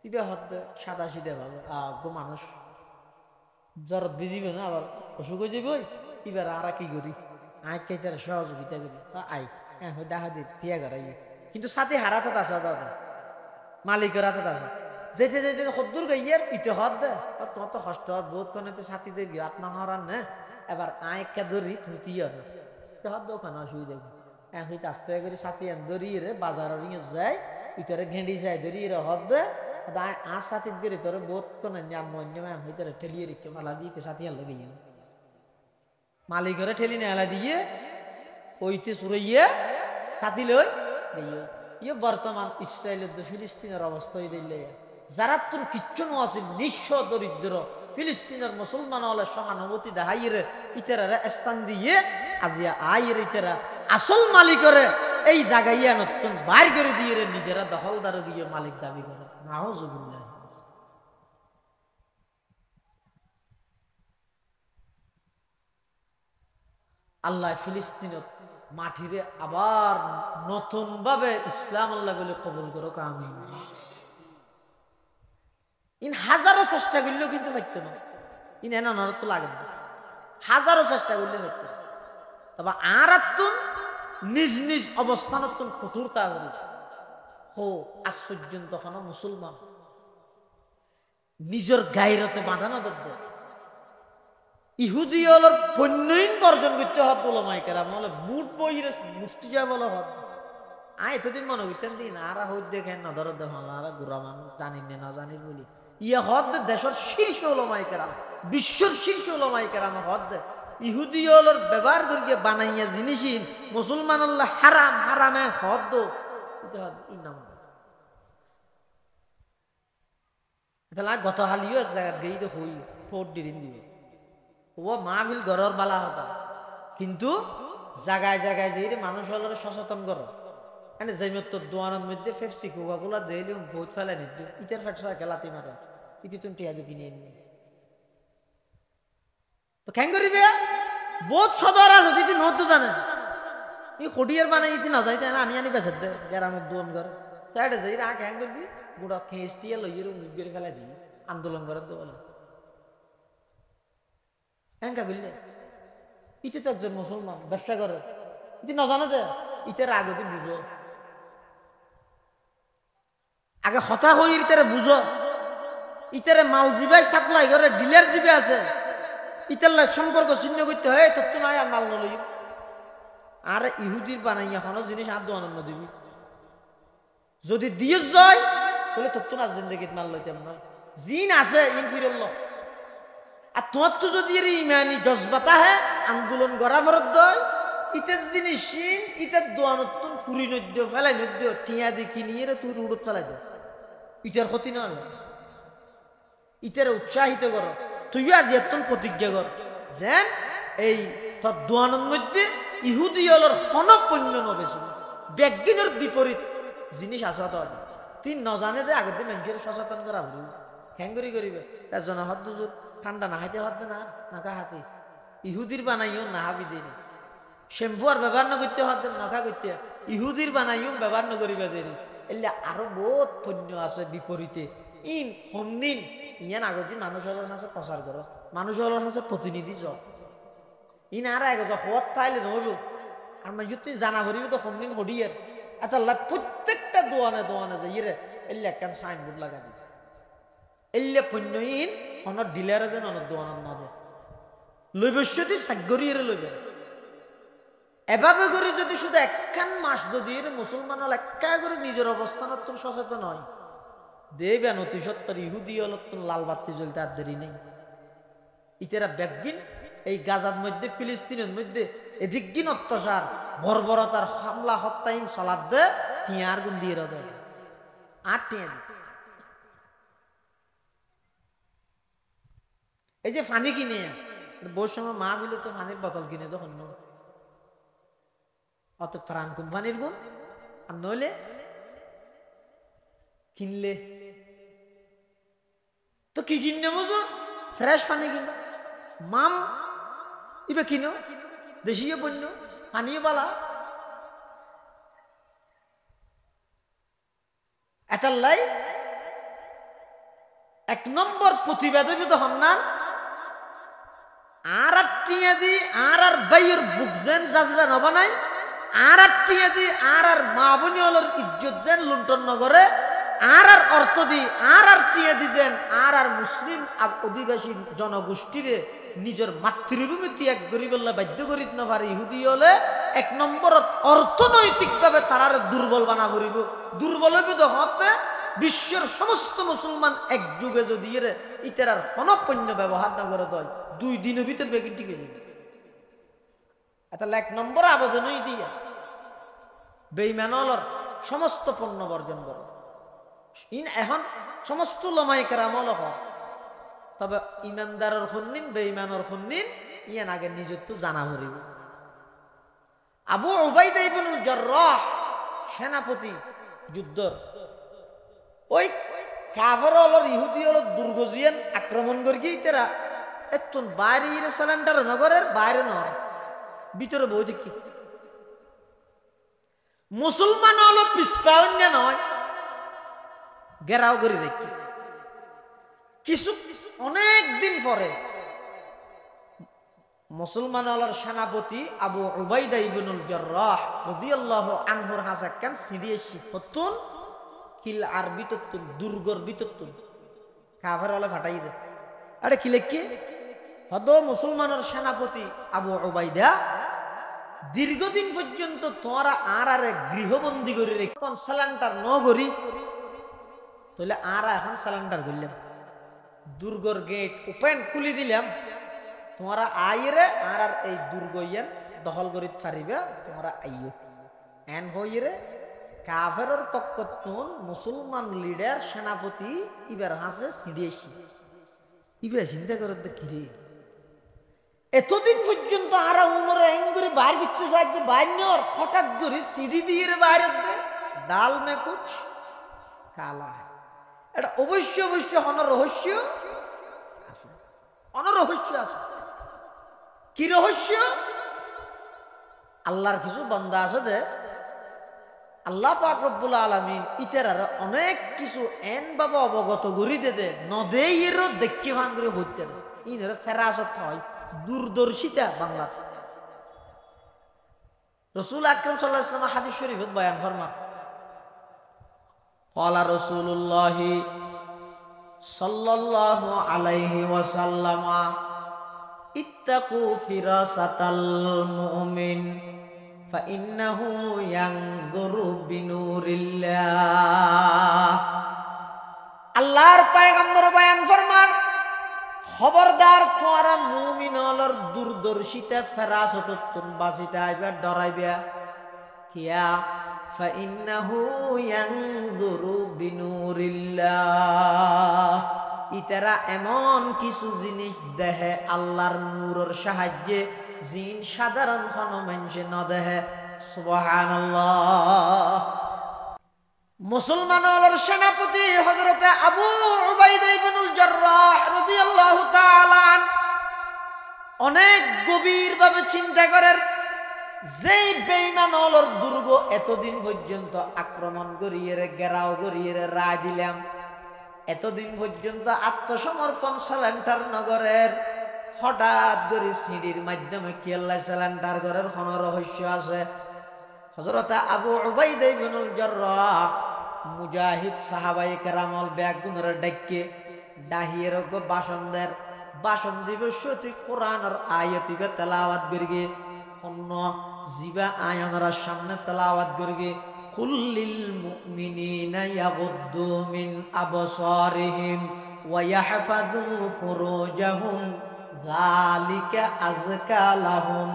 তিবে হদ সাদা সিধে ভাবে গো মানুষ জ্বরত ভিজিবে না আবার অসুখ হয়ে যাবে এবার আর কি করি আয় কে তারা সহযোগিতা করি আই হ্যাঁ দেখা দি পিয়া করাই কিন্তু সাথে হারাতে আছে দাদা মালিকের হাতে আছে যেতে যেতে সদ্দুর গাইয়ার ইতে হদ দে তোমার তো কষ্ট আর বহুত কোনে তো সাথী দিয়ে গিয়ে আপনা হরান না এবার আয় কে ধরি থুতি আর হদ ওখানে অসুবিধা হ্যাঁ হইতে আস্তে করে সাথী ধরিয়ে রে বাজার যায় ইতরে ঘেঁড়ি যায় ধরিয়ে রে হদ দে আর সাথী দিয়ে তোর বহুত কোনে হইতে ঠেলিয়ে রেখে মালা দিয়ে সাথী আর লেগে মালিকের ঠেলি নেলা দিয়ে ওইতে সুরাইয়া সাথী লই ইয়ে বর্তমান ইসরায়েলের ফিলিস্তিনের অবস্থা দিলে যারা তোর কিচ্ছু আছে নিঃস্ব দরিদ্র ফিলিস্তিনের মুসলমান হলে সহানুভূতি দেখাইরে ইতারা স্থান দিয়ে আজিয়া আইয়ের ইতারা আসল মালিকরে এই জায়গায় নতুন বাইর করে দিয়ে নিজেরা দখলদার দিয়ে মালিক দাবি করে নাউজুবিল্লাহ। আল্লাহ ফিলিস্তিনত মাটিরে আবার নতুন ভাবে ইসলাম আল্লাহ বলে কবুল করো আমিন। ইন হাজারো চেষ্টা করলেও কিন্তু পাইত না ইন এনা তো লাগে না হাজারো চেষ্টা করলে পাইত তবে আর নিজ নিজ অবস্থানত কঠোরতা করি হো আজ পর্যন্ত কোনো মুসলমান নিজের গায়রতে বাধা না দেব ইহুদি হলোর পণ্যহীন বর্জন করতে হত বলো মাইকেরা বলে বুট বইরে মুষ্টি যা বলো হত এতদিন মনে করতেন দিন আর হই দেখেন না ধরো দেখো আর গুড়া মানুষ জানি না জানি বলি ইয়ে হদ দেশের শীর্ষ ওলামায়ে কেরাম, বিশ্বর শীর্ষ ওলামায়ে কেরাম হদ ইহুদি হলর ব্যবহার করিয়ে বানাইয়া জিনিসই মুসলমান আল্লাহ হারাম হারামে হদ গত হালিও এক জায়গা গেই তো হই ফোট দিন দিবে ও মাহফিল ঘরের বালা হতা, কিন্তু জায়গায় জায়গায় যে মানুষ হলের সচেতন করো এনে জৈমত দোয়ানোর মধ্যে ফেপসি কোকাকোলা দিলে বহুত ফেলে নিত ইটার ফেটসা খেলাতে মারে ইটি তুমি টিয়াকে কিনে এনে তো কেন করিবে বহুত সদর আছে দিদি নতো জানে ই খডিয়ার বানাই ইতি না যাইতে আনি আনি বেচে দে গ্রামের দোয়ান ঘর তাই যাই রা কেন করবি গুড়া খেঁচটিয়া লইয়ের মুখের ফেলে দিই আন্দোলন করার দোয়ালে হ্যাঁ বুঝলে ইতি তো একজন মুসলমান ব্যবসা করে ইতি না জানো যে ইতার আগতে বুঝো আগে হতা হই ইতারে বুঝো ইতারে মাল জিবাই সাপ্লাই করে ডিলার জিবে আছে ইতার সম্পর্ক চিহ্ন করতে হয় তোর তো নাই আর মাল নলই আর ইহুদির বানাইয়া কোনো জিনিস আর দোয়ানো দিবি যদি দিয়ে যায় তাহলে তোর তো না জিন্দগিত মাল লইতাম না জিন আছে ইন ফিরল আর তোমার তো যদি এর ইমানি জজবাতা হে আন্দোলন করা ফরত দয় ইতের জিনিস ইতের দোয়ানত্তন ফুরি নদ্য ফেলাই নদ্য টিয়া দি কিনিয়ে তুই উড়ত ফেলাই দে ইটার ক্ষতি না ইটারে উৎসাহিত করো তুইও আজ এতন প্রতিজ্ঞা কর যেন এই তোর দোয়ানের মধ্যে ইহুদি হলর হনপন্য নবেছিল ব্যাজ্ঞানের বিপরীত জিনিস আছে তো তুই নজানে যে আগের দিন মানুষের সচেতন করা হল হ্যাঙ্গরি করিবে তার জন্য হদ দুজোর ঠান্ডা না হাইতে হতে না নাকা হাতে ইহুদির বানাইও না হাবি দিন শ্যাম্পু আর ব্যবহার না করতে হতে নখা করতে ইহুদির বানাইও ব্যবহার না করিবে দেরি এলে আরো বহুত পুণ্য আছে বিপরীতে ইন হোমদিন ইয়ান আগত মানুষ হলোর কাছে প্রচার করো মানুষ হলোর কাছে প্রতিনিধি য ইন আর এক হত তাইলে নহলো আর মানে তুই জানা ভরিবে তো হোমদিন হডিয়ের এত প্রত্যেকটা দোয়ানে দোয়ানে যে ইরে এলে একখান সাইনবোর্ড লাগা দি এলে পুণ্যহীন অনর ডিলারে যেন অনর দোয়ানত না দেয় লইবস্যতি সাগরিয়ে লইবে এভাবে করে যদি শুধু একখান মাস যদি মুসলমান হল একা করে নিজের অবস্থানত সচেতন হয় দেবেন অতি সত্তর ইহুদি হল লাল বাতি জ্বলতে আর দেরি নেই ইতেরা ব্যাগিন এই গাজার মধ্যে ফিলিস্তিনের মধ্যে এদিক দিন অত্যাচার বর্বরতার হামলা হত্যাহীন সলাদ দে টিয়ার গুণ দিয়ে দেয় আর টিয়া দি এই যে পানি কিনে বউর সময় মা বিলে তো পানির বোতল কিনে তখন অত প্রাণ কোম্পানির গুণ আর নইলে কিনলে তো কি কিনে বুঝো ফ্রেশ পানি কিনো মাম ইবে কিনো দেশীয় পণ্য পানীয় বালা এটার এক নম্বর প্রতিবেদন হন্নান আর টিয়া দি আর বাইয়ের বুক যেন জাজরা নবানাই আর টিয়া দি আর মা বোনি হলর ইজ্জত যেন লুণ্ঠন নগরে আর অর্থ দি আর টিয়া দি যেন আর মুসলিম অধিবাসী জনগোষ্ঠীরে নিজের মাতৃভূমি ত্যাগ করিবল্লা বাধ্য করিত না পারে ইহুদি হলে এক নম্বর অর্থনৈতিক ভাবে তারার দুর্বল বানা করিব দুর্বল হইবে তো হতে বিশ্বের সমস্ত মুসলমান এক যুগে যদি ইতার হনপন্য ব্যবহার না করে দেয় 2 দিনের ভিতর বেগিন টিকে যাবে এটা এক নম্বর আবেদনই দিয়া বেঈমানর সমস্ত পণ্য বর্জন করো এখন সমস্ত লমাই কেরামল তবে ইমানদারের হন্নিন বেঈমানের হন্নিন ইয়ান আগে নিজের তো জানা ভরিব আবু উবাইদা ইবনুল জাররাহ সেনাপতি যুদ্ধর ওই কাফের হলর ইহুদি হল দুর্গ জিয়ান আক্রমণ করি তারা এতন বাইরে সিলিন্ডার নগরের বাইরে নয় ভিতরে বই দেখি মুসলমান হলো পিসপা অন্য নয় ঘেরাও করে দেখি কিছু অনেক দিন পরে মুসলমান হলার সেনাপতি আবু উবাইদা ইবনুল জাররাহ রাদিয়াল্লাহু আনহুর হাসাক্কান সিরিয়াসি হতুন কিল আর বিততুন দুর্গর বিততুন কাফের হলে ফাটাই দে আরে কি লেখি হদ মুসলমানের সেনাপতি আবু উবাইদা দীর্ঘদিন পর্যন্ত তোমরা আর গৃহবন্দী করে রেখে সালান্টার ন করি তাহলে আর এখন সালান্টার করলাম দুর্গর গেট ওপেন খুলি দিলাম, তোমরা আইরে আর আর এই দুর্গ ইয়ান দখল করিত পারিবে, তোমরা আইও এন হইরে কাফেরর পক্ষতুন মুসলমান লিডার সেনাপতি ইবার হাসে সিঁড়িয়েছি ইবে চিন্তা করতে কিরে এতদিন পর্যন্ত আরা উমরে এঙ্গুরি বাইর করতে চাইছে বাইর হঠাৎ করে সিঁড়ি দিয়ে বাইরে ডাল মে কুছ কালা, এটা অবশ্যই অবশ্যই অনরহস্য আছে, অনরহস্য আছে। কি রহস্য? আল্লাহর কিছু বান্দা আছে দে আল্লাহ পাক রব্বুল আলামিন ইতারার অনেক কিছু এন বাবা অবগত করি দে নদেইরও দেখি ভান করে হইতে ইনের ফেরাসত হয় দূরদর্শিতা বাংলা। রাসূল আকরাম সাল্লাল্লাহু আলাইহি ওয়াসাল্লাম হাদিস শরীফত বয়ান ফরমান ক্বালা রাসূলুল্লাহি সাল্লাল্লাহু আলাইহি ওয়াসাল্লাম ইত্তাকু ফিরাসাতাল মুমিন ফাইন্নাহু ইয়ানযুরু বিনুরিল্লাহ। আল্লাহর পয়গম্বর বয়ান ফরমান খবরদার তোমরা মুমিনলর দূরদর্শিতা ফেরাসততুন বাসিতা আইবা ডরাইবা কিয়া ফাইন্নাহু ইয়ানযুরু বিনুরিল্লাহ, ইতারা এমন কিছু জিনিস দেহে আল্লাহর নূরের সাহায্যে জিন সাধারণ কোন মানুষে ন দেহে। সুবহানাল্লাহ। মুসলমানের সেনাপতি হযরত আবু উবাইদা ইবনুল জাররাহ রাদিয়াল্লাহু তাআলা অনেক গভীরভাবে চিন্তা করেন যেই বেঈমানর দুর্গ এতদিন পর্যন্ত আক্রমণ করিয়ে ঘেরাও করিয়ে রায় দিলাম, এতদিন পর্যন্ত আত্মসমর্পণ সালেন্টার নগরের হঠাৎ করে সিঁড়ির মাধ্যমে কি আল্লাহ সালেন্টার করার কোন রহস্য আছে? হযরত আবু উবাইদা ইবনুল জাররাহ মুজাহিদ সাহাবায়ে কেরামল ব্যাগুনের ডাকে ডাহিয়ের বাসনদের বাসন দিবসতি কোরআনের আয়াতিবে তেলাওয়াত করগে অন্য জিবা আয়ানরা সামনে তেলাওয়াত করগে কুল্লিল মুমিনিনা ইয়াগুদ্দু মিন আবসারিহিম ওয়া ইয়াহফাযু ফুরুজাহুম যালিকা আযকা লাহুম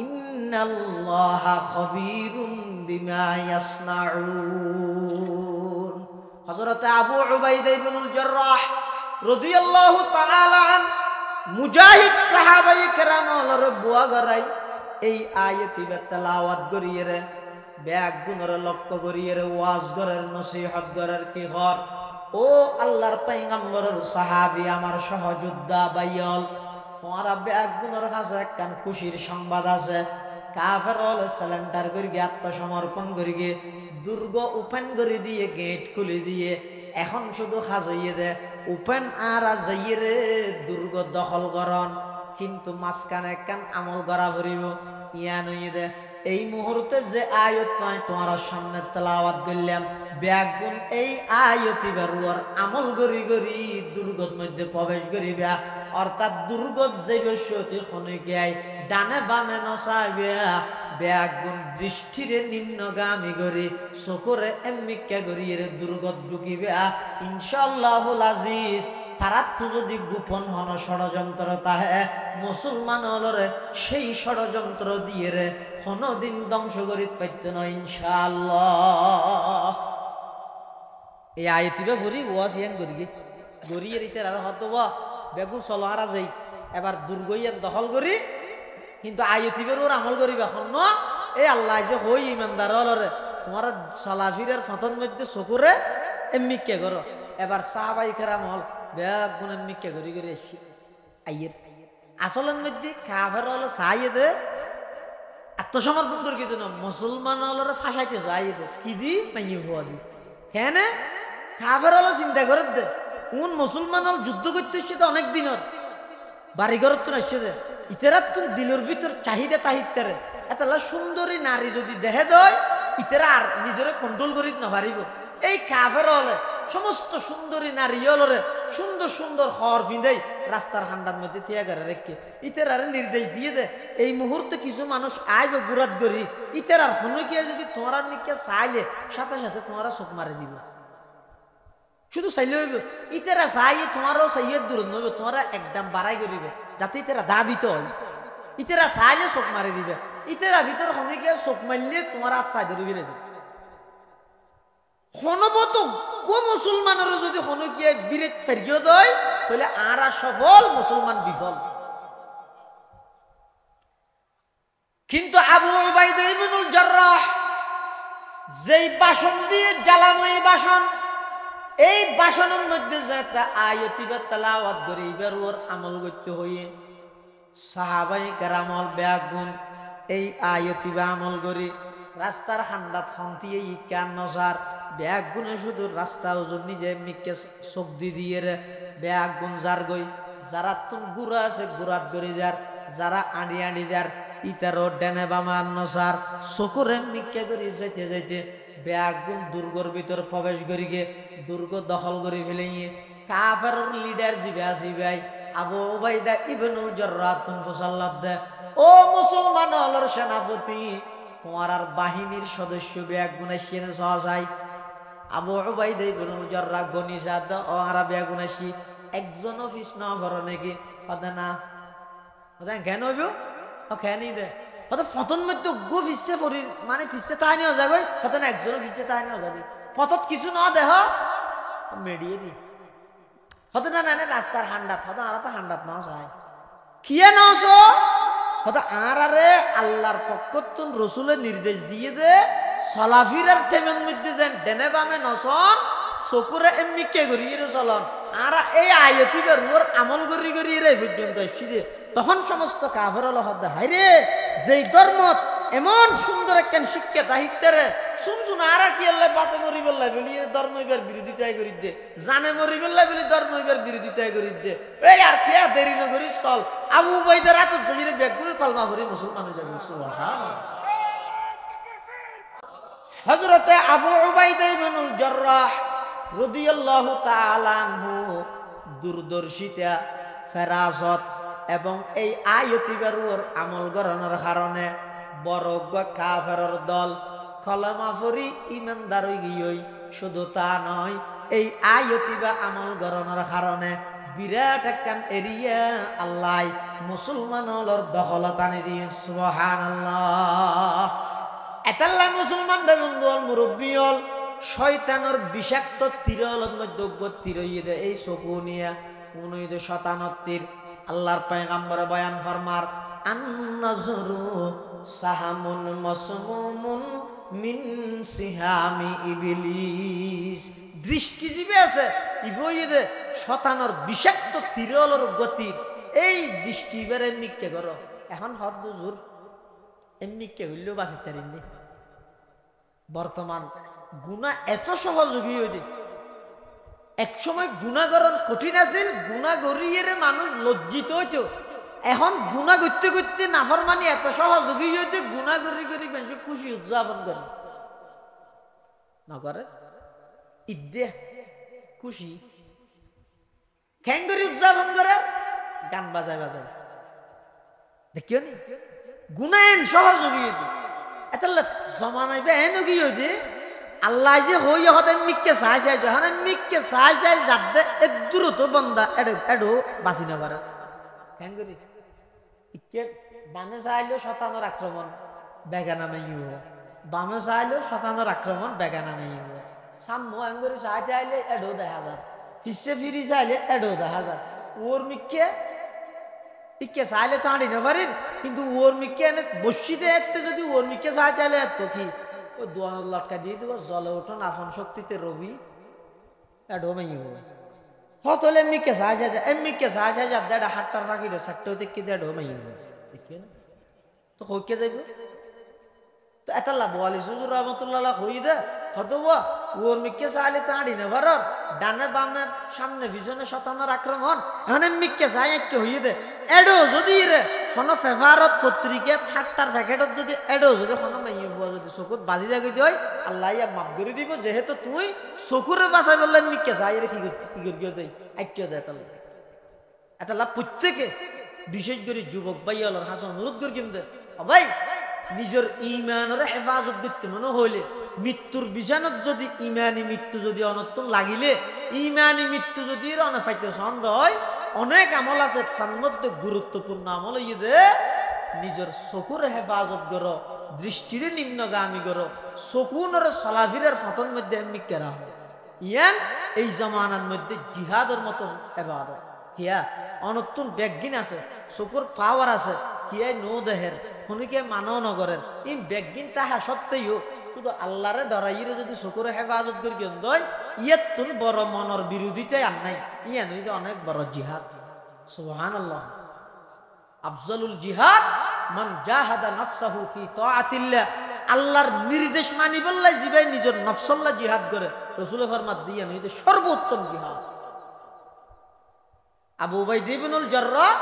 ইন্নাল্লাহা খাবীরুম বিমা ইয়াসনাউন। হযরত আবু উবাইদা ইবনুল জাররাহ রাদিয়াল্লাহু তাআলা আন মুজাহিদ সাহাবায়ে কেরামলর বুয়া গরাই এই আয়াতিবে তেলাওয়াত করিয়ে রে ব্যাগ গুণরে লক্ষ্য করিয়ে রে ওয়াজ করার নসিহত করার কি ঘর ও আল্লাহর পয়গম্বরের সাহাবী আমার সহযোদ্ধা বাইল, তোমারা ব্যাগ গুণের কাছে একখান খুশির সংবাদ আছে। কাফের হলে সালেন্ডার করি গিয়ে আত্মসমর্পণ করি গিয়ে দুর্গ ওপেন করে দিয়ে গেট খুলে দিয়ে এখন শুধু খাজ হইয়ে দে ওপেন আর যাইয়ে রে দুর্গ দখল করন, কিন্তু মাঝখানে একখান আমল করা ভরিব ইয়ান হইয়ে দে। এই মুহূর্তে যে আয়াত নয় তোমার সামনে তেলাওয়াত করলাম ব্যাগুন এই আয়াতি বেরুয়ার আমল গরি গরি দুর্গত মধ্যে প্রবেশ করিবা, অর্থাৎ দুর্গত যে বসতি হনে গায় ডানে বামে নসাইবা ব্যাগুন দৃষ্টিরে নিম্নগামী করি চকুরে এমনিকা করিয়ে দুর্গত ঢুকিবা ইনশাআল্লাহুল আজিজ। তারা তো যদি গোপন হন ষড়যন্ত্র তাহে মুসলমান হলরে সেই ষড়যন্ত্র দিয়ে রে কোনদিন ধ্বংস করিতে পারত না ইনশাআল্লাহ। এই আয়াতিবে ভরি ওয়াজ ইয়ান করি গড়িয়ে রিতে আর হতো বেগু চলো হারা যাই এবার দুর্গইয়ান দখল করি, কিন্তু আয়াতিবের ওর আমল করিবা এখন এই আল্লাহ যে হই ইমানদার হলরে তোমার চলাফিরের ফতন মধ্যে চকুরে এমনি কে করো। এবার সাহাবাই কেরাম হল ব্যাগ গুণ মিক্কা করি করে এসছি আইয়ের আসলের মধ্যে কাফের হলে চাইয়ে দে আত্মসমর্পণ করে কিন্তু না মুসলমান হলে ফাঁসাইতে চাইয়ে দে কি দি মাইয়ে ভুয়া দি কেন কাফের হলে চিন্তা করে দে কোন মুসলমান হল যুদ্ধ করতে এসছে তো অনেক দিনের বাড়ি ঘর তো আসছে দে ইতারা তো দিলের ভিতর চাহিদা তাহিদারে এত সুন্দরী নারী যদি দেহে দেয় ইতারা আর নিজেরা কন্ট্রোল করি না পারিব। এই কাফের হলে সমস্ত সুন্দরী নারী হলরে সুন্দর সুন্দর হর ফিঁদেই রাস্তার হান্ডার মধ্যে তিয়াগারে রেখে ইতারারে নির্দেশ দিয়ে দে এই মুহূর্তে কিছু মানুষ আইব গুরাত করি ইতারার হনুকিয়া যদি তোমার নিকে চাইলে সাথে সাথে তোমারা চোখ মারে দিব। শুধু চাইলে হইব ইতারা চাই তোমারও চাইয়ে দূর নইব তোমারা একদম বাড়াই করিবে যাতে ইতারা দাবিত হয় ইতারা চাইলে চোখ মারি দিবে ইতারা ভিতর হনে গিয়ে চোখ মারলে তোমার হাত চাই ধরিবে নেবে হনবত কো মুসলমানের যদি হনে গিয়ে বিরেত ফেরিয়ে দেয় তাহলে আরা সফল মুসলমান বিফল কিন্তু আবু উবাইদা ইবনুল জাররাহ যেই বাসন দিয়ে জ্বালাময়ী বাসন এই বাসনের মধ্যে যেটা আয়াতিবা তেলাওয়াত করে এবার ওর আমল করতে হইয়ে সাহাবায়ে কেরামল বেয়াগুন এই আয়াতিবা আমল করে রাস্তার হান্ডাত খন্তিয়ে ইকান নজার বেয়াগুনে শুধু রাস্তা ওজন নিজে মিকে চোখ দিয়ে রে বেয়াগুন যার গই যারা তুম গুড়া আছে গুড়াত করে যার যারা আঁড়ি আঁড়ি যার ইতারো ডেনে বামার নজার চকুরে মিকে করে যাইতে যাইতে বেয়াগুন দুর্গর ভিতর প্রবেশ করি গে দুর্গ দখল করে ফেলে কাফের লিডার জিবে আসি ভাই আবু উবাইদা ইবনুল জাররাহ ফুসাল্লাত দে ও মুসলমান হলর সেনাপতি তোমার আর বাহিনীর সদস্য বেয়াগুন আসিয়ে সহসাই আবু উবাইদা ইবনুল জাররাহ গনি সাদ ও আরা বেয়াগুন আসি একজন অফিস না ভর নাকি কথা না কথা কেন হইব ও খেয়ানি দে হয়তো ফতন মধ্যে গো ফিসে পরি মানে ফিসে তাই নিয়ে যাবে হয়তো না একজনও ফিসে তাই নিয়ে যাবে ফতত কিছু না দেহ মেডিয়ে নি হয়তো না না রাস্তার হান্ডাত হয়তো আর তো হান্ডাত নাও চাই খিয়ে নাওছ হয়তো আর আরে আল্লাহর পক্ষতুন রসুলের নির্দেশ দিয়ে দে সলাফিরার টেমের মধ্যে যেন ডেনে বামে নসন চকুরে এমনি কে করি এর চলন আর এই আয়তি বের আমল করি করি রে পর্যন্ত এসে তখন সমস্ত কাফের হদ হাই রে যেই ধর্মত এমন সুন্দর একখান শিক্ষা দায়িত্বেরে শুনছুন আর কি আল্লাহ বাতে মরি বললাই বলি ধর্ম এবার বিরোধিতাই করি দে জানে মরি বললাই বলি ধর্ম এবার বিরোধিতাই করি দে এই আর কে দেরি নগরি চল আবু উবাইদার রাত যদি বেগুনি কলমা ভরি মুসলমান হয়ে যাবে সুবহানাল্লাহ হযরতে আবু উবাইদা ইবনুল জাররাহ রাদিয়াল্লাহু তাআলা আনহু দূরদর্শিতা ফেরাসত এবং এই আয়াতিবার আমল করানোর কারণে বড় কাফেরের দল কলমা পড়ি ইমানদার হয়ে গিয়ে শুধু তা নয় এই আয়াতিবা আমল করানোর কারণে বিরাট একখান এরিয়া আল্লাহ মুসলমানর দখলত আনি দিয়ে সুবহানাল্লাহ এতাল্লাহ মুসলমান বন্ধুল মুরব্বী হল শয়তানের বিষাক্ত তীরের মধ্যে তীরইয়ে দেয় এই চকু নিয়ে 1997 আল্লাহর পয়গম্বরে বয়ান ফরমার আন-নাজরু সাহামুন মাসমুমুন মিন সিহামি ইবলিস দৃষ্টিজীবী আছে ইবইদে শতানোর বিষাক্ত তীরের গতি এই দৃষ্টি বেরে নিকে করো এখন হদ হুজুর এমনি কে হইলেও বাঁচিতে পারিনি বর্তমান গুনাহ এত সহযোগী হইতে একসময় গুনাহগরণ কঠিন আছিল গুনাহ গরিয়ে মানুষ লজ্জিত হইতো এখন গুনাহ করতে করতে নাফরমানি এত সহযোগী হইতে গুনাহ করি করি মানুষ খুশি উদযাপন করে না করে ঈদে খুশি কেন করে উদযাপন করে গান বাজায় বাজায় দেখিও নি গুনাহেন সহযোগী হইতে এতাল্লা জমানায় বেহেন কি হইতে আল্লাহ যে হই হতে মিককে চাই চাই যখন মিককে চাই চাই যাতে এক দূরত বন্দা এডো বাঁচি না পারে কেন করি ডানে চাইলেও শতানোর আক্রমণ বেগা নামে বামে চাইলেও শতানোর আক্রমণ বেগা নামে সাম্য এঙ্গরি চাইতে আইলে এডো 10,000 হিসে ফিরি চাইলে এডো 10,000 ওর মিককে টিকে চাইলে চাঁড়ি না পারিন কিন্তু ওর মিককে এনে বসিতে এতে যদি ওর মিককে চাই চাইলে এত কি ও দোয়ানোর লটকা দিয়ে দিব জলে উঠোন আপন শক্তিতে রবি এডো মাই হলে এমনিকে চাই চাই এমনিকে চাই চাই যার দেড় হাটটার ফাঁকি চারটেও দেখি দেড় মাই দেখি না তো হইকে যাইব তো এত লাভ আলী সুজুর রহমতুল্লাহ হই দে হতো ওর মিককে চাইলে তাঁড়ি না ভারত ডানে বামে সামনে পিছনে শতানোর আক্রমণ এখন মিককে চাই একটু হইয়ে দে এডো যদি রে কোনো ফেভারত পত্রিকা সাতটার প্যাকেটত যদি এডো যদি কোনো মাইয়ে বুয়া যদি চকুত বাজি জাগি দিয় আল্লাহ ইয়া মাফ করে দিব যেহেতু তুই চকুরে বাঁচাই বললে মিককে চাই রে কি করি দেয় আইটিও দে এত লাভ প্রত্যেকে বিশেষ করে যুবক ভাই হলার হাসন অনুরোধ করি কিন্তু ভাই নিজের ইমানের হেফাজত করতে মনে হইলে মৃত্যুর বিছানত যদি ইমানি মৃত্যু যদি অনর্থ লাগিলে ইমানি মৃত্যু যদি রনে ফাইতে ছন্দ হয় অনেক আমল আছে তার মধ্যে গুরুত্বপূর্ণ আমল ইয়ে নিজের চকুর হেফাজত করো দৃষ্টির নিম্নগামী করো চকুনের চলাফিরের ফতন মধ্যে এমনি কেরা হয় ইয়ান এই জমানার মধ্যে জিহাদের মতো এবাদত হিয়া অনতুন ব্যাগিন আছে চকুর পাওয়ার আছে হিয়াই নো দেহের শুনিকে মানও নগরের ই ব্যাগিন তাহা সত্ত্বেও শুধু আল্লাহরে ডরাইরে যদি চকুরে হেফাজত করি কেন্দ্র ইয়াত তুন বড় মনের বিরোধিতাই আর নাই ইয়ান হইতে অনেক বড় জিহাদ সুবহানাল্লাহ আফজলুল জিহাদ মান জাহাদা নাফসাহু ফি তাআতিল্লাহ আল্লাহর নির্দেশ মানি বললাই জিবাই নিজের নফসল্লাহ জিহাদ করে রাসূলের ফরমান দিয়েন হইতে সর্বোত্তম জিহাদ আবু উবাইদা ইবনুল জাররাহ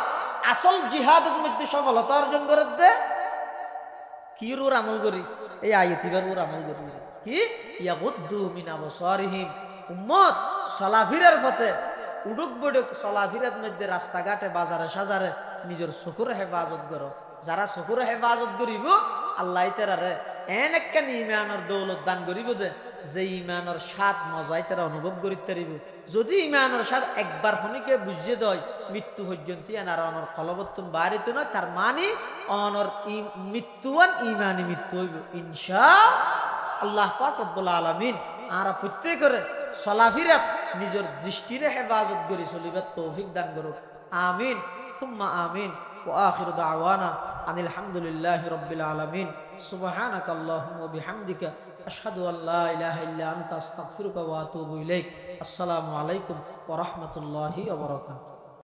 আসল জিহাদের মধ্যে সফলতা অর্জন করে দে কি রুর আমল করি এই আয়াতিবার রুর আমল করি কি ইয়াগুদ্দু মিন আবসারিহিম উম্মত সালাফিরের পথে উডুক বুডুক সালাফিরের মধ্যে রাস্তাঘাটে বাজারে সাজারে নিজের চকুর হেফাজত করো যারা চকুর হেফাজত করিব আল্লাহ তারারে এন একটা ইমানের দৌলত দান করিব দে যে ইমানের স্বাদ মজাই তারা অনুভব করিতে পারিব যদি ইমানের স্বাদ একবার শনিকে বুঝিয়ে দেয় মৃত্যু পর্যন্ত আর অনর কলবর্তন বাড়িত নয় তার মানে অনর মৃত্যুয়ান ইমানি মৃত্যু হইব ইনশাআল্লাহ পাক রব্বুল আলামিন আর প্রত্যেকের সলাফিরাত নিজের দৃষ্টিরে হেফাজত করি চলিবার তৌফিক দান করুক আমিন সুম্মা আমিন وآخر دعوانا أن الحمد لله رب العالمين سبحانك اللهم وبحمدك أشهد أن لا إله إلا أنت أستغفرك وأتوب إليك السلام عليكم ورحمة الله وبركاته